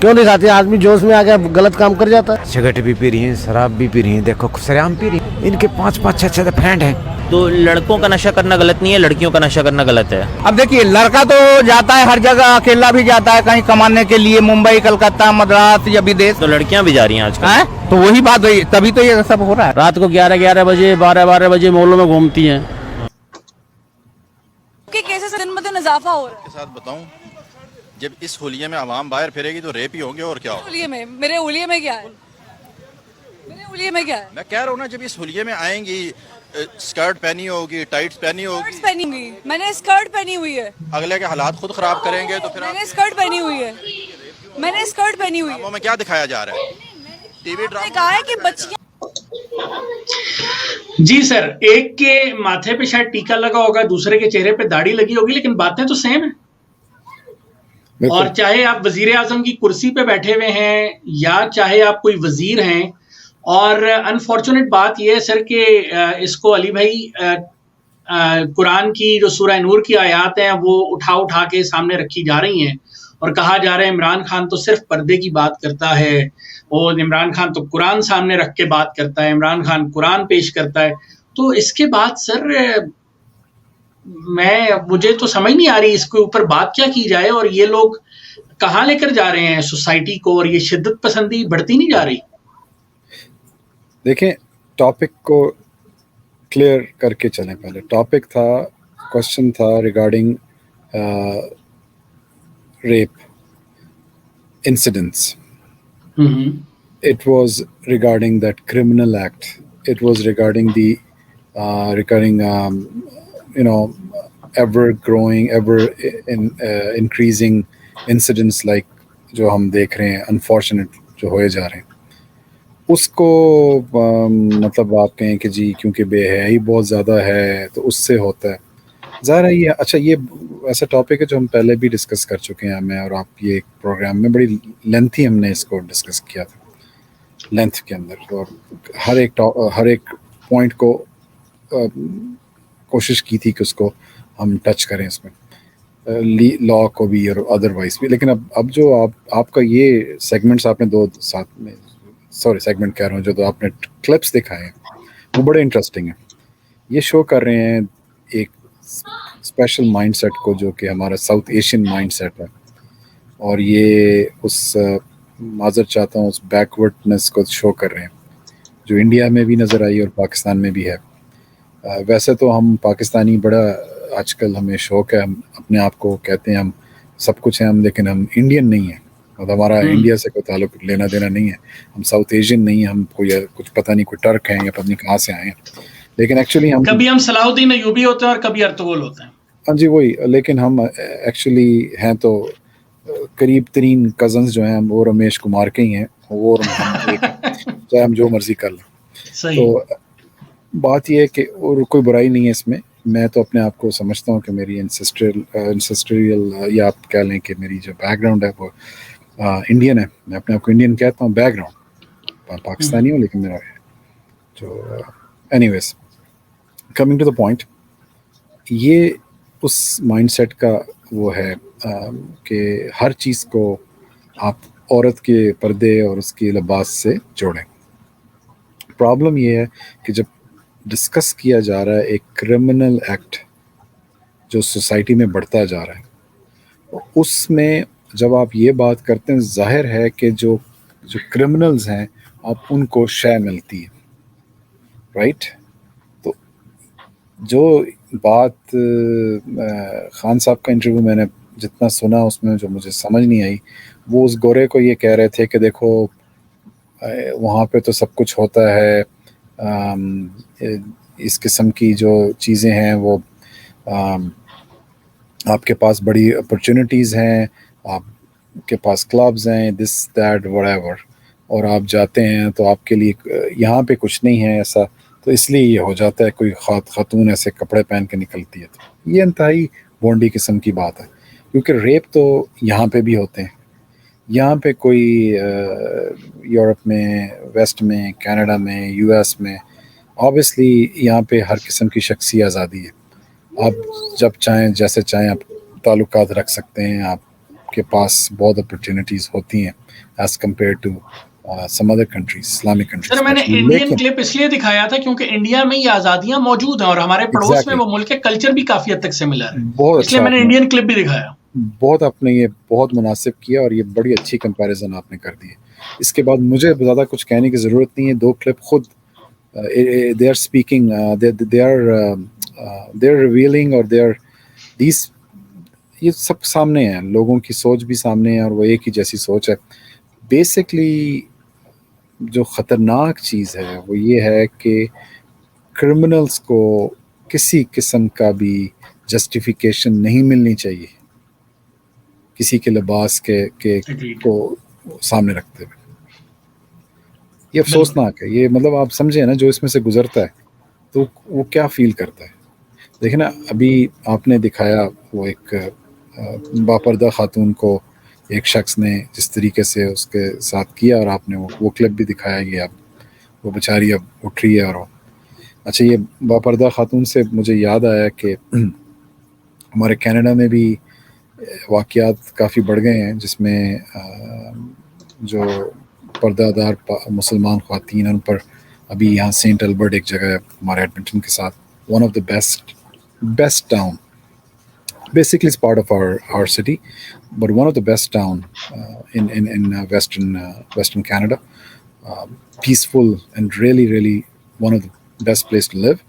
Speaker 4: کیوں دکھاتی ہے؟ آدمی جوش میں آ کے غلط کام کر جاتا ہے.
Speaker 7: سگریٹ بھی پی رہی ہیں، شراب بھی پی رہی ہیں، دیکھو سریام پی رہی ہیں. ان کے 5 6 فرینڈ ہیں.
Speaker 5: تو لڑکوں کا نشہ کرنا غلط نہیں ہے، لڑکیوں کا نشہ کرنا غلط ہے.
Speaker 8: اب دیکھیے، لڑکا تو جاتا ہے ہر جگہ، اکیلا بھی جاتا ہے کہیں کمانے کے لیے، ممبئی، کلکتہ، مدراس یا بدیش.
Speaker 5: تو لڑکیاں بھی جا رہی ہیں آج کل.
Speaker 8: تو وہی بات ہوئی، تبھی تو یہ سب ہو رہا ہے.
Speaker 4: رات کو 11 بجے 12 بجے مولوں میں گھومتی ہیں.
Speaker 9: کیسے دن بدن اضافہ ہو رہا ہے.
Speaker 10: کے ساتھ بتاؤں، جب اس ہولیے میں عوام باہر پھرے گی تو ریپ ہی ہوں گے. اور کیا ہوگا؟
Speaker 9: میرے ہولیے میں کیا ہے؟
Speaker 10: میں کہہ رہا ہوں نا، جب اس ہولیے میں آئیں گی، اسکرٹ پہنی ہوگی، ٹائٹس پہنی ہوگی.
Speaker 9: میں نے اسکرٹ پہنی ہوئی ہے.
Speaker 10: اگلے کے حالات خود خراب کریں گے تو پھر
Speaker 9: میں نے اسکرٹ پہنی ہوئی ہے.
Speaker 10: ڈراموں میں کیا دکھایا جا رہا ہے؟ ٹی وی ڈراموں
Speaker 9: کہا ہے کہ بچیاں.
Speaker 2: جی سر، ایک کے ماتھے پہ شاید ٹیکا لگا ہوگا، دوسرے کے چہرے پہ داڑھی لگی ہوگی، لیکن باتیں تو سیم ہیں. اور چاہے آپ وزیر اعظم کی کرسی پہ بیٹھے ہوئے ہیں یا چاہے آپ کوئی وزیر ہیں. اور انفارچونیٹ بات یہ ہے سر کہ اس کو علی بھائی قرآن کی جو سورہ نور کی آیات ہیں وہ اٹھا کے سامنے رکھی جا رہی ہیں، اور کہا جا رہا ہے عمران خان تو صرف پردے کی بات کرتا ہے، اور عمران خان تو قرآن سامنے رکھ کے بات کرتا ہے، عمران خان قرآن پیش کرتا ہے. تو اس کے بعد سر مجھے تو سمجھ نہیں آ رہی اس کے اوپر بات کیا کی جائے، اور یہ لوگ کہاں لے کر جا رہے ہیں سوسائٹی کو، اور یہ شدت پسندی بڑھتی نہیں جا رہی؟
Speaker 1: دیکھیں، ٹاپک کو کلیئر کر کے چلیں. پہلے ٹاپک تھا، کوشچن تھا regarding rape incidents. It was regarding that criminal act. It was regarding the recurring, ever growing, ever increasing incidents like جو ہم دیکھ رہے ہیں unfortunate جو ہوئے جا رہے ہیں. اس کو مطلب آپ کہیں کہ جی کیونکہ بے حیائی بہت زیادہ ہے تو اس سے ہوتا ہے. ظاہر ہے یہ اچھا یہ ایسا ٹاپک ہے جو ہم پہلے بھی ڈسکس کر چکے ہیں میں اور آپ. یہ پروگرام میں بڑی لینتھی ہم نے اس کو ڈسکس کیا تھا لینتھ کے اندر, اور ہر ایک پوائنٹ کو کوشش کی تھی کہ اس کو ہم ٹچ کریں اس میں, لا کو بھی اور ادروائز بھی. لیکن اب جو آپ کا یہ سیگمنٹس آپ نے دو ساتھ میں سیگمنٹ کہہ رہا ہوں جو آپ نے کلپس دکھائے ہیں وہ بڑے انٹرسٹنگ ہیں. یہ شو کر رہے ہیں ایک اسپیشل مائنڈ سیٹ کو جو کہ ہمارا ساؤتھ ایشین مائنڈ سیٹ ہے, اور یہ اس معذرت چاہتا ہوں اس بیکورڈنس کو شو کر رہے ہیں جو انڈیا میں بھی نظر آئی اور پاکستان میں بھی ہے. ویسے تو ہم پاکستانی بڑا آج کل ہمیں شوق ہے, ہم اپنے آپ کو کہتے ہیں ہم سب کچھ ہیں ہم, لیکن ہم انڈین نہیں ہیں, اور ہمارا انڈیا سے کوئی تعلق لینا دینا نہیں ہے. ہم ساؤتھ ایشین نہیں ہیں, ہم کوئی کچھ پتہ نہیں کوئی ٹرک ہیں یا پتہ نہیں کہاں سے آئے ہیں, لیکن ایکچولی ہم
Speaker 2: کبھی ہم صلاح الدین ایوبی ہوتے ہیں اور کبھی ارطغرل ہوتے ہیں.
Speaker 1: ہاں جی وہی, لیکن ہم ایکچولی ہیں تو قریب ترین کزنز جو ہیں وہ رمیش کمار کے ہی ہیں, وہ چاہے ہم جو مرضی کر لیں. تو بات یہ ہے کہ اور کوئی برائی نہیں ہے اس میں. میں تو اپنے آپ کو سمجھتا ہوں کہ میری انسسٹریل یا آپ کہہ لیں کہ میری جو بیک گراؤنڈ ہے وہ انڈین ہے. میں اپنے آپ کو انڈین کہتا ہوں, بیک گراؤنڈ پاکستانی ہوں, لیکن میرا جو anyways coming to the point, یہ اس مائنڈ سیٹ کا وہ ہے کہ ہر چیز کو آپ عورت کے پردے اور اس کے لباس سے جوڑیں. پرابلم یہ ہے کہ جب ڈسکس کیا جا رہا ہے ایک کرمنل ایکٹ جو سوسائٹی میں بڑھتا جا رہا ہے, اس میں جب آپ یہ بات کرتے ہیں ظاہر ہے کہ جو کرمنلز ہیں آپ ان کو شے ملتی ہے, رائٹ. تو جو بات خان صاحب کا انٹرویو میں نے جتنا سنا اس میں جو مجھے سمجھ نہیں آئی, وہ اس گورے کو یہ کہہ رہے تھے کہ دیکھو وہاں پہ تو سب کچھ ہوتا ہے, اس قسم کی جو چیزیں ہیں وہ آپ کے پاس بڑی اپرچونٹیز ہیں, آپ کے پاس کلبز ہیں, دس دیٹ وٹ ایور, اور آپ جاتے ہیں تو آپ کے لیے یہاں پہ کچھ نہیں ہے ایسا, تو اس لیے یہ ہو جاتا ہے کوئی خاتون ایسے کپڑے پہن کے نکلتی ہے. تو یہ انتہائی بونڈی قسم کی بات ہے, کیونکہ ریپ تو یہاں پہ بھی ہوتے ہیں. یہاں پہ کوئی یورپ میں, ویسٹ میں, کینیڈا میں, یو ایس میں, آبویسلی یہاں پہ ہر قسم کی شخصی آزادی ہے. آپ جب چاہیں جیسے چاہیں آپ تعلقات رکھ سکتے ہیں, آپ کے پاس بہت اپرچونیٹیز ہوتی ہیں as compare to some other countries, Islamic countries.
Speaker 2: Sir میں نے انڈین کلپ اس لیے دکھایا تھا کیونکہ انڈیا میں یہ آزادیاں موجود ہیں اور ہمارے پڑوس میں وہ ملک کے کلچر بھی کافی حد تک سملر ہے, اس لیے میں نے انڈین کلپ بھی دکھایا.
Speaker 1: بہت آپ نے یہ بہت مناسب کیا اور یہ بڑی اچھی کمپیریزن آپ نے کر دی ہے. اس کے بعد مجھے زیادہ کچھ کہنے کی ضرورت نہیں ہے. دو کلپ خود they are speaking, they are revealing, اور they are these, یہ سب سامنے ہیں, لوگوں کی سوچ بھی سامنے ہے اور وہ ایک ہی جیسی سوچ ہے. بیسکلی جو خطرناک چیز ہے وہ یہ ہے کہ کرمنلز کو کسی قسم کا بھی جسٹیفیکیشن نہیں ملنی چاہیے کسی کے لباس کے کو سامنے رکھتے ہوئے. یہ افسوسناک ہے. یہ مطلب آپ سمجھیں نا, جو اس میں سے گزرتا ہے تو وہ کیا فیل کرتا ہے. دیکھیں نا, ابھی آپ نے دکھایا وہ ایک باپردہ خاتون کو ایک شخص نے جس طریقے سے اس کے ساتھ کیا, اور آپ نے وہ کلپ بھی دکھایا کہ اب وہ بیچاری اب اٹھ رہی ہے. اور اچھا, یہ باپردہ خاتون سے مجھے یاد آیا کہ ہمارے کینیڈا میں بھی واقعات کافی بڑھ گئے ہیں جس میں جو پردہ دار مسلمان خواتین ان پر ابھی یہاں سینٹ البرٹ ایک جگہ ہے ہمارے ایڈمنٹن کے ساتھ, one of the best town, basically it's part of our city, but one of the best town in western Canada, peaceful and really one of the best place to live.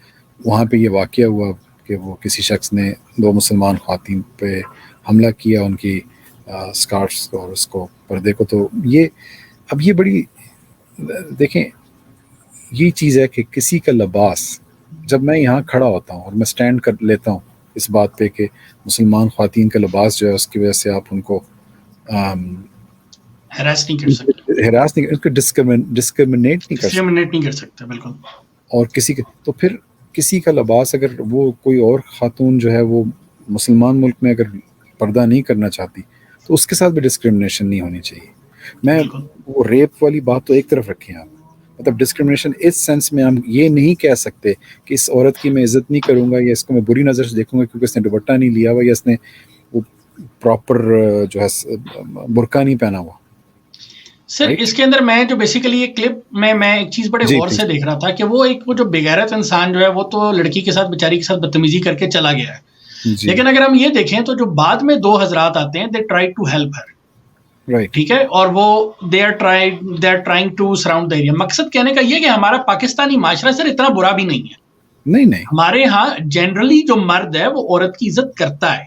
Speaker 1: وہاں پہ یہ واقعہ ہوا کہ وہ کسی شخص نے دو مسلمان خواتین پہ حملہ کیا, ان کی اسکارٹس اور اس کو پردے کو. تو یہ اب یہ بڑی دیکھیں یہ چیز ہے کہ کسی کا لباس، جب میں یہاں کھڑا ہوتا ہوں اور میں سٹینڈ کر لیتا ہوں اس بات پہ کہ مسلمان خواتین کا لباس جو ہے اس کی وجہ سے آپ ان کو
Speaker 2: ہراس نہیں کر سکتے،
Speaker 1: ہراس نہیں، اس کو ڈسکرمنیٹ نہیں کر
Speaker 2: سکتے بالکل.
Speaker 1: اور کسی کا تو پھر کسی کا لباس اگر وہ کوئی اور خاتون جو ہے وہ مسلمان ملک میں اگر پردہ نہیں کرنا چاہتی تو اس کے ساتھ بھی ڈسکرمنیشن نہیں ہونی چاہیے. میں وہ ریپ والی بات تو ایک طرف رکھیں آپ، مطلب ڈسکرمنیشن اس سینس میں ہم یہ نہیں کہہ سکتے کہ اس عورت کی میں عزت نہیں کروں گا یا اس کو میں بری نظر سے دیکھوں گا کیونکہ اس نے دوپٹہ نہیں لیا ہوا یا اس نے وہ پراپر جو ہے برقع نہیں پہنا ہوا.
Speaker 2: سر اس کے اندر میں جو بیسیکلی یہ کلپ میں ایک چیز بڑے غور سے دیکھ رہا تھا کہ وہ ایک وہ جو بغیرت انسان جو ہے وہ تو لڑکی کے ساتھ بیچاری کے ساتھ بدتمیزی کر کے چلا گیا ہے، لیکن اگر ہم یہ دیکھیں تو جو بعد میں دو حضرات آتے ہیں they try to help her, ٹھیک ہے، اور وہ they are trying to surround the area. مقصد کہنے کا یہ کہ ہمارا پاکستانی معاشرہ سر اتنا برا بھی نہیں ہے.
Speaker 1: نہیں
Speaker 2: ہمارے ہاں جنرلی جو مرد ہے وہ عورت کی عزت کرتا ہے.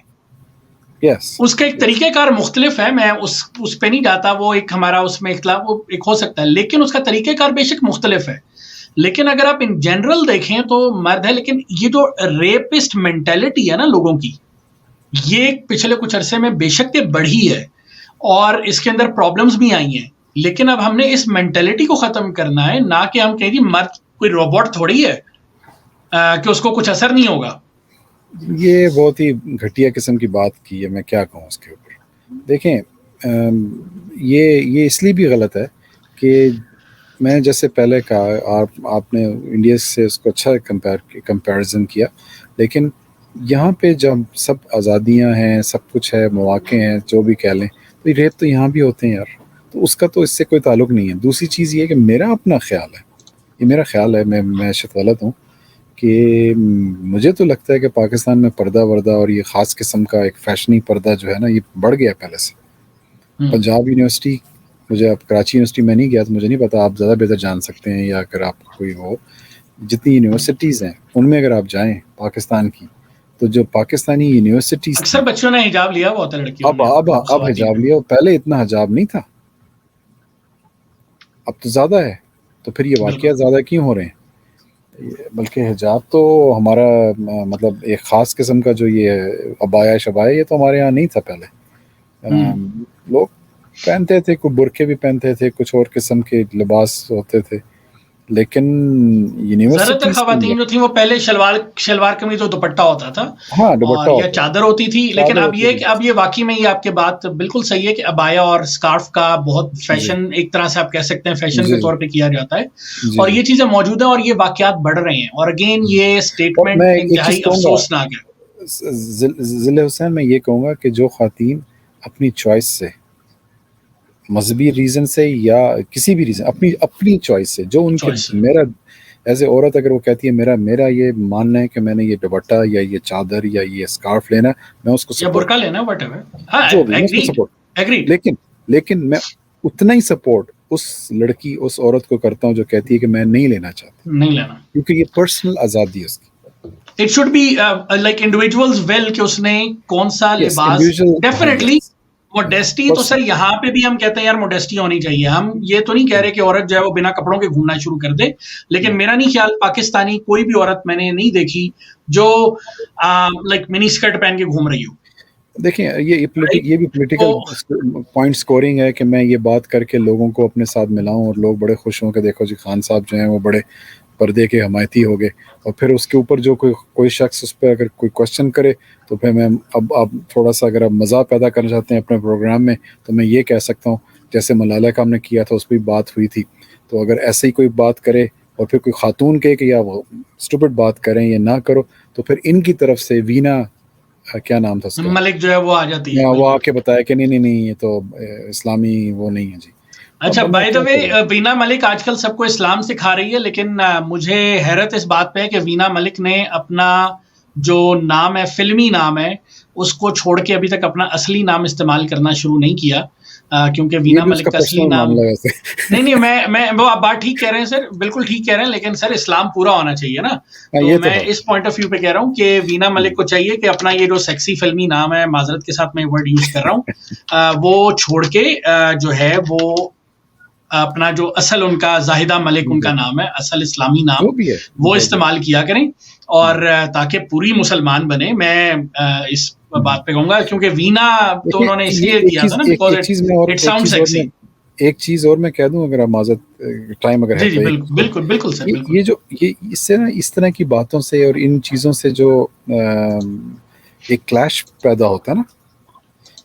Speaker 2: اس کا ایک طریقہ کار مختلف ہے، میں اس پہ نہیں جاتا، وہ ایک ہمارا اس میں اختلاف وہ ایک ہو سکتا ہے، لیکن اس کا طریقہ کار بے شک مختلف ہے. لیکن اگر آپ ان جنرل دیکھیں تو مرد ہے، لیکن یہ جو ریپسٹ مینٹیلٹی ہے نا لوگوں کی، یہ پچھلے کچھ عرصے میں بے شک یہ بڑھی ہے اور اس کے اندر پرابلمز بھی آئی ہیں. لیکن اب ہم نے اس مینٹیلٹی کو ختم کرنا ہے، نہ کہ ہم کہیں گے مرد کوئی روبوٹ تھوڑی ہے کہ اس کو کچھ اثر نہیں ہوگا.
Speaker 1: یہ بہت ہی گھٹیا قسم کی بات کی ہے، میں کیا کہوں اس کے اوپر. دیکھیں یہ اس لیے بھی غلط ہے کہ میں جیسے پہلے کہا آپ نے انڈیا سے اس کو اچھا کمپیریزن کیا، لیکن یہاں پہ جب سب آزادیاں ہیں، سب کچھ ہے، مواقع ہیں، جو بھی کہہ لیں، تو یہ ریپ تو یہاں بھی ہوتے ہیں یار، تو اس کا تو اس سے کوئی تعلق نہیں ہے. دوسری چیز یہ کہ میرا اپنا خیال ہے، یہ میرا خیال ہے، میں شاید غلط ہوں، کہ مجھے تو لگتا ہے کہ پاکستان میں پردہ وردہ اور یہ خاص قسم کا ایک فیشنی پردہ جو ہے نا، یہ بڑھ گیا پہلے سے. پنجاب یونیورسٹی، مجھے اب کراچی یونیورسٹی میں نہیں گیا تو مجھے نہیں پتا، آپ زیادہ بہتر جان سکتے ہیں، یا اگر آپ کوئی ہو، جتنی یونیورسٹیز ہیں ان میں اگر آپ جائیں پاکستان کی، تو جو پاکستانی یونیورسٹیز
Speaker 2: اکثر بچوں نے حجاب لیا ہوا ہوتا ہے لڑکیوں نے،
Speaker 1: اب حجاب لیا، پہلے اتنا حجاب نہیں تھا، اب تو زیادہ ہے. تو پھر یہ واقعات زیادہ کیوں ہو رہے ہیں؟ بلکہ حجاب تو ہمارا مطلب ایک خاص قسم کا جو یہ عبایا شبایا، یہ تو ہمارے یہاں نہیں تھا پہلے. لوگ پہنتے تھے، کوئی برقعے بھی پہنتے تھے، کچھ اور قسم کے لباس ہوتے تھے، لیکن
Speaker 2: زیادہ تر خواتین جو تھیں وہ پہلے شلوار قمیض اور دوپٹہ ہوتا تھا،
Speaker 1: ہاں دوپٹہ
Speaker 2: یا چادر ہوتی تھی. لیکن اب یہ کہ اب یہ واقعی میں یہ آپ کے بات بالکل صحیح ہے کہ عبایا اور اسکارف کا بہت فیشن، ایک طرح سے آپ کہہ سکتے ہیں فیشن کے طور پہ کیا جاتا ہے، اور یہ چیزیں موجود ہیں اور یہ واقعات بڑھ رہے ہیں. اور اگین یہ اسٹیٹمنٹ انتہائی افسوسناک ہے.
Speaker 1: ضلع حسین میں یہ کہوں گا کہ جو خواتین اپنی چوائس سے، مذہبی ریزن سے یا کسی بھی ریزن، اپنی چوائس سے، جو ان کے، میرا ایز اے عورت اگر وہ کہتی ہے میرا یہ ماننا ہے کہ میں نے یہ دوپٹہ یا یہ چادر یا یہ اسکارف لینا، میں اس کو
Speaker 2: یا برقع لینا، وٹ ایور،
Speaker 1: لیکن میں اتنا ہی سپورٹ اس لڑکی، اس عورت کو کرتا ہوں جو کہتی ہے کہ میں نہیں لینا چاہتی، کیونکہ یہ پرسنل آزادی ہے اس کی.
Speaker 2: It should be like individuals will کہ اس نے کون سا لباس، ڈیفینیٹلی موڈیسٹی تو سر یہاں پہ بھی ہم کہتے ہیں یار موڈیسٹی ہونی چاہیے. ہم یہ تو نہیں کہہ رہے کہ عورت جو ہے وہ بنا کپڑوں کے گھومنا شروع کر دے، لیکن میرا نہیں خیال پاکستانی کوئی بھی عورت میں نے نہیں دیکھی جو لائک منی اسکرٹ پہن کے گھوم رہی ہو.
Speaker 1: دیکھیں یہ بھی پولیٹیکل پوائنٹ سکورنگ ہے کہ میں یہ بات کر کے لوگوں کو اپنے ساتھ ملاؤں اور لوگ بڑے خوش ہوں کہ دیکھو جی خان صاحب جو ہیں وہ بڑے پردے کے حمایتی ہو گئے، اور پھر اس کے اوپر جو کوئی شخص اس پہ اگر کوئی کوشچن کرے تو پھر میں اب تھوڑا سا اگر آپ مزاح پیدا کرنا چاہتے ہیں اپنے پروگرام میں تو میں یہ کہہ سکتا ہوں، جیسے ملالہ کا ہم نے کیا تھا اس پہ بات ہوئی تھی، تو اگر ایسے ہی کوئی بات کرے اور پھر کوئی خاتون کہے کہ یا وہ اسٹوپڈ بات کریں یا نہ کرو، تو پھر ان کی طرف سے وینا کیا نام تھا اس کا،
Speaker 2: ملک جو ہے وہ آ جاتی ہے،
Speaker 1: وہ آ کے بتایا کہ نہیں یہ تو اسلامی وہ نہیں ہے جی.
Speaker 2: اچھا بائی دا وے وینا ملک آج کل سب کو اسلام سکھا رہی ہے، لیکن مجھے حیرت اس بات پہ ہے کہ وینا ملک نے اپنا جو نام ہے، فلمی نام ہے، اس کو چھوڑ کے ابھی تک اپنا اصلی نام استعمال کرنا شروع نہیں کیا، کیونکہ وینا ملک کا اصلی نام نہیں میں وہ آپ بات ٹھیک کہہ رہے ہیں سر، بالکل ٹھیک کہہ رہے ہیں، لیکن سر اسلام پورا ہونا چاہیے نا. تو میں اس پوائنٹ آف ویو پہ کہہ رہا ہوں کہ وینا ملک کو چاہیے کہ اپنا یہ جو سیکسی فلمی نام ہے، معذرت کے ساتھ میں ورڈ یوز کر رہا ہوں، وہ چھوڑ کے جو ہے وہ اپنا جو اصل ان کا زاہدہ ملک ان کا نام ہے, اصل اسلامی نام وہ استعمال کیا کریں, اور تاکہ پوری مسلمان بنے. میں اس بات پہ کہوں گا کیونکہ وینا تو انہوں نے اس لیے دیا تھا نا بیکاز اٹ ساؤنڈ سیکسی.
Speaker 1: ایک چیز اور میں کہہ دوں اگر معذرت ٹائم اگر ہے تو
Speaker 2: بالکل بالکل سر,
Speaker 1: یہ جو یہ اس سے نا اس طرح کی باتوں سے اور ان چیزوں سے جو ایک کلیش پیدا ہوتا ہے نا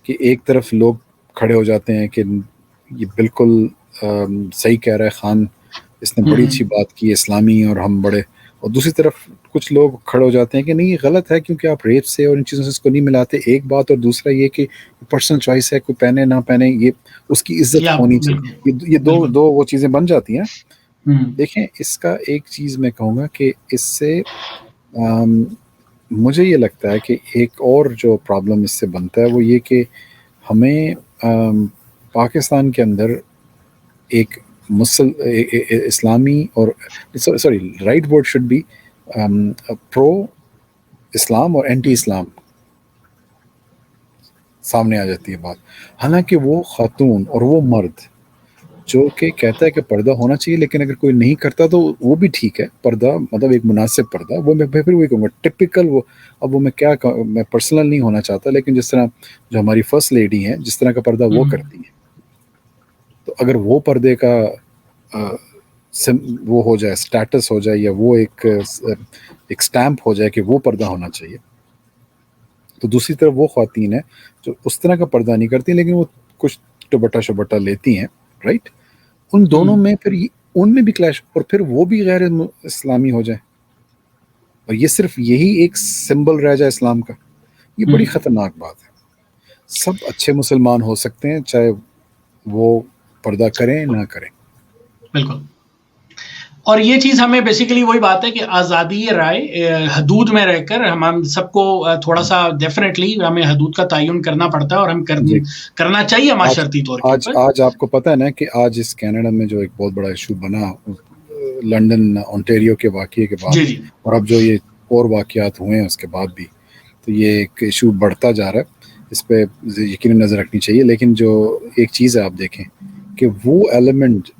Speaker 1: کہ ایک طرف لوگ کھڑے ہو جاتے ہیں کہ یہ بالکل صحیح کہہ رہا ہے خان, اس نے بڑی اچھی بات کی اسلامی اور ہم بڑے, اور دوسری طرف کچھ لوگ کھڑے ہو جاتے ہیں کہ نہیں یہ غلط ہے کیونکہ آپ ریپ سے اور ان چیزوں سے اس کو نہیں ملاتے. ایک بات, اور دوسرا یہ کہ پرسنل چوائس ہے, کوئی پہنے نہ پہنے, یہ اس کی عزت ہونی چاہیے. یہ دو وہ چیزیں بن جاتی ہیں. دیکھیں اس کا ایک چیز میں کہوں گا کہ اس سے مجھے یہ لگتا ہے کہ ایک اور جو پرابلم اس سے بنتا ہے وہ یہ کہ ہمیں پاکستان کے اندر ایک اسلامی اور sorry right word should be pro Islam اور اینٹی اسلام سامنے آ جاتی ہے بات. حالانکہ وہ خاتون اور وہ مرد جو کہ کہتا ہے کہ پردہ ہونا چاہیے, لیکن اگر کوئی نہیں کرتا تو وہ بھی ٹھیک ہے, پردہ مطلب ایک مناسب پردہ, وہ میں پھر وہی کہوں گا ٹپیکل. وہ اب وہ میں پرسنل نہیں ہونا چاہتا, لیکن جس طرح جو ہماری فرسٹ لیڈی ہیں جس طرح کا پردہ وہ کرتی ہیں, تو اگر وہ پردے کا وہ ہو جائے, سٹیٹس ہو جائے, یا وہ ایک سٹیمپ ہو جائے کہ وہ پردہ ہونا چاہیے, تو دوسری طرف وہ خواتین ہیں جو اس طرح کا پردہ نہیں کرتی لیکن وہ کچھ ٹبٹا شبٹا لیتی ہیں, رائٹ. ان دونوں میں پھر ان میں بھی کلیش, اور پھر وہ بھی غیر اسلامی ہو جائے, اور یہ صرف یہی ایک سمبل رہ جائے اسلام کا. یہ بڑی خطرناک بات ہے. سب اچھے مسلمان ہو سکتے ہیں چاہے وہ پردہ کریں نہ کریں.
Speaker 2: بالکل. اور یہ چیز ہمیں بیسیکلی وہی بات ہے کہ آزادی رائے حدود میں رہ کر ہم سب کو تھوڑا سا ڈیفینیٹلی ہمیں حدود کا تعین کرنا پڑتا ہے, اور ہم کرنا چاہیے معاشرتی طور پر.
Speaker 1: آج آپ کو پتہ ہے نا کہ آج اس کینیڈا میں جو ایک بہت بڑا ایشو بنا لنڈن اونٹیریو کے واقعے کے بعد, اور اب جو یہ اور واقعات ہوئے ہیں اس کے بعد بھی, تو یہ ایک ایشو بڑھتا جا رہا ہے. اس پہ یقیناً نظر رکھنی چاہیے. لیکن جو ایک چیز ہے آپ دیکھیں کہ وہ ایلیمنٹ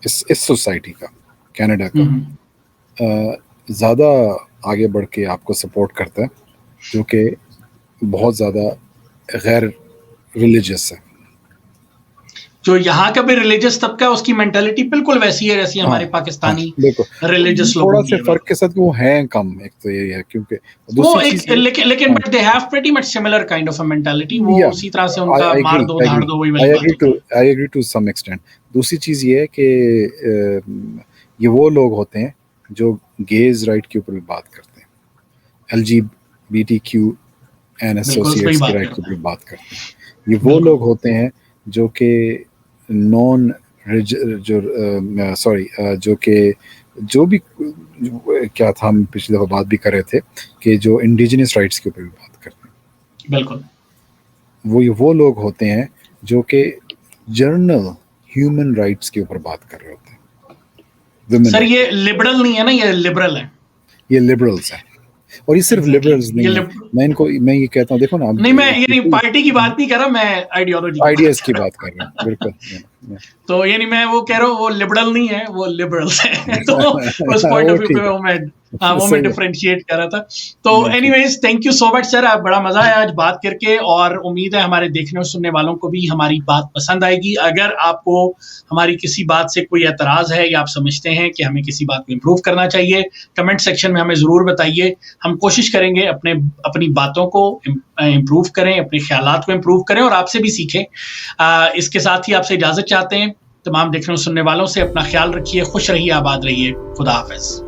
Speaker 1: اس سوسائٹی کا, کینیڈا کا, زیادہ آگے بڑھ کے آپ کو سپورٹ کرتا ہے, جو کہ بہت زیادہ غیر ریلیجس ہے.
Speaker 2: جو یہاں کا بھی ریلیجس طبقہ ہے اس کی مینٹلٹی بالکل ویسی ہے جیسی ہمارے پاکستانی ریلیجس لوگ.
Speaker 1: تھوڑا سے فرق کے ساتھ وہ ہیں کم, ایک تو یہ ہے کیونکہ
Speaker 2: لیکن but they have pretty much similar kind of a mentality. وہ اسی طرح سے ان کا مار دو دھاڑ دو وہی والی بات ہے.
Speaker 1: I agree to some extent. دوسری چیز یہ ہے کہ یہ وہ لوگ ہوتے ہیں جو گیز رائٹ کے اوپر بھی بات کرتے ہیں, LGBTQ ایسوسیٹس کے رائٹ کے اوپر بات کرتے ہیں. یہ وہ لوگ ہوتے ہیں جو کہ جو کہ جو بھی کیا تھا, ہم پچھلی دفعہ بات بھی کر رہے تھے کہ جو انڈیجنس رائٹس کے اوپر بھی بات کرتے ہیں.
Speaker 2: بالکل.
Speaker 1: وہ لوگ ہوتے ہیں جو کہ جنرل ہیومن رائٹس کے اوپر بات کر رہے ہوتے ہیں.
Speaker 2: سر یہ لبرل نہیں ہے نا, یہ لبرل ہے.
Speaker 1: یہ لبرلز ہیں, اور یہ صرف لبرلز نہیں ہیں. میں یہ کہتا ہوں دیکھو نا,
Speaker 2: نہیں میں یہ پارٹی کی بات نہیں کر رہا, میں
Speaker 1: آئیڈیاز کی بات کر رہا ہوں. بالکل.
Speaker 2: تو یعنی میں وہ کہہ رہا ہوں وہ لبرل نہیں ہے, وہ لبرلز ہیں. تو اس پوائنٹ آف ویو پہ وہ میں ڈفرینشیٹ کر رہا تھا. تو anyways thank you so much sir, بڑا مزہ آیا آج بات کر کے, اور امید ہے ہمارے دیکھنے اور سننے والوں کو بھی ہماری بات پسند آئے گی. اگر آپ کو ہماری کسی بات سے کوئی اعتراض ہے یا آپ سمجھتے ہیں کہ ہمیں کسی بات کو امپروو کرنا چاہیے, کمنٹ سیکشن میں ہمیں ضرور بتائیے. ہم کوشش کریں گے اپنی باتوں کو امپروو کریں, اپنے خیالات کو امپروو کریں اور آپ سے بھی سیکھیں. اس کے ساتھ ہی آپ سے اجازت چاہتے ہیں. تمام دیکھنے اور سننے والوں سے اپنا خیال رکھیے, خوش رہیے, آباد رہیے. خدا حافظ.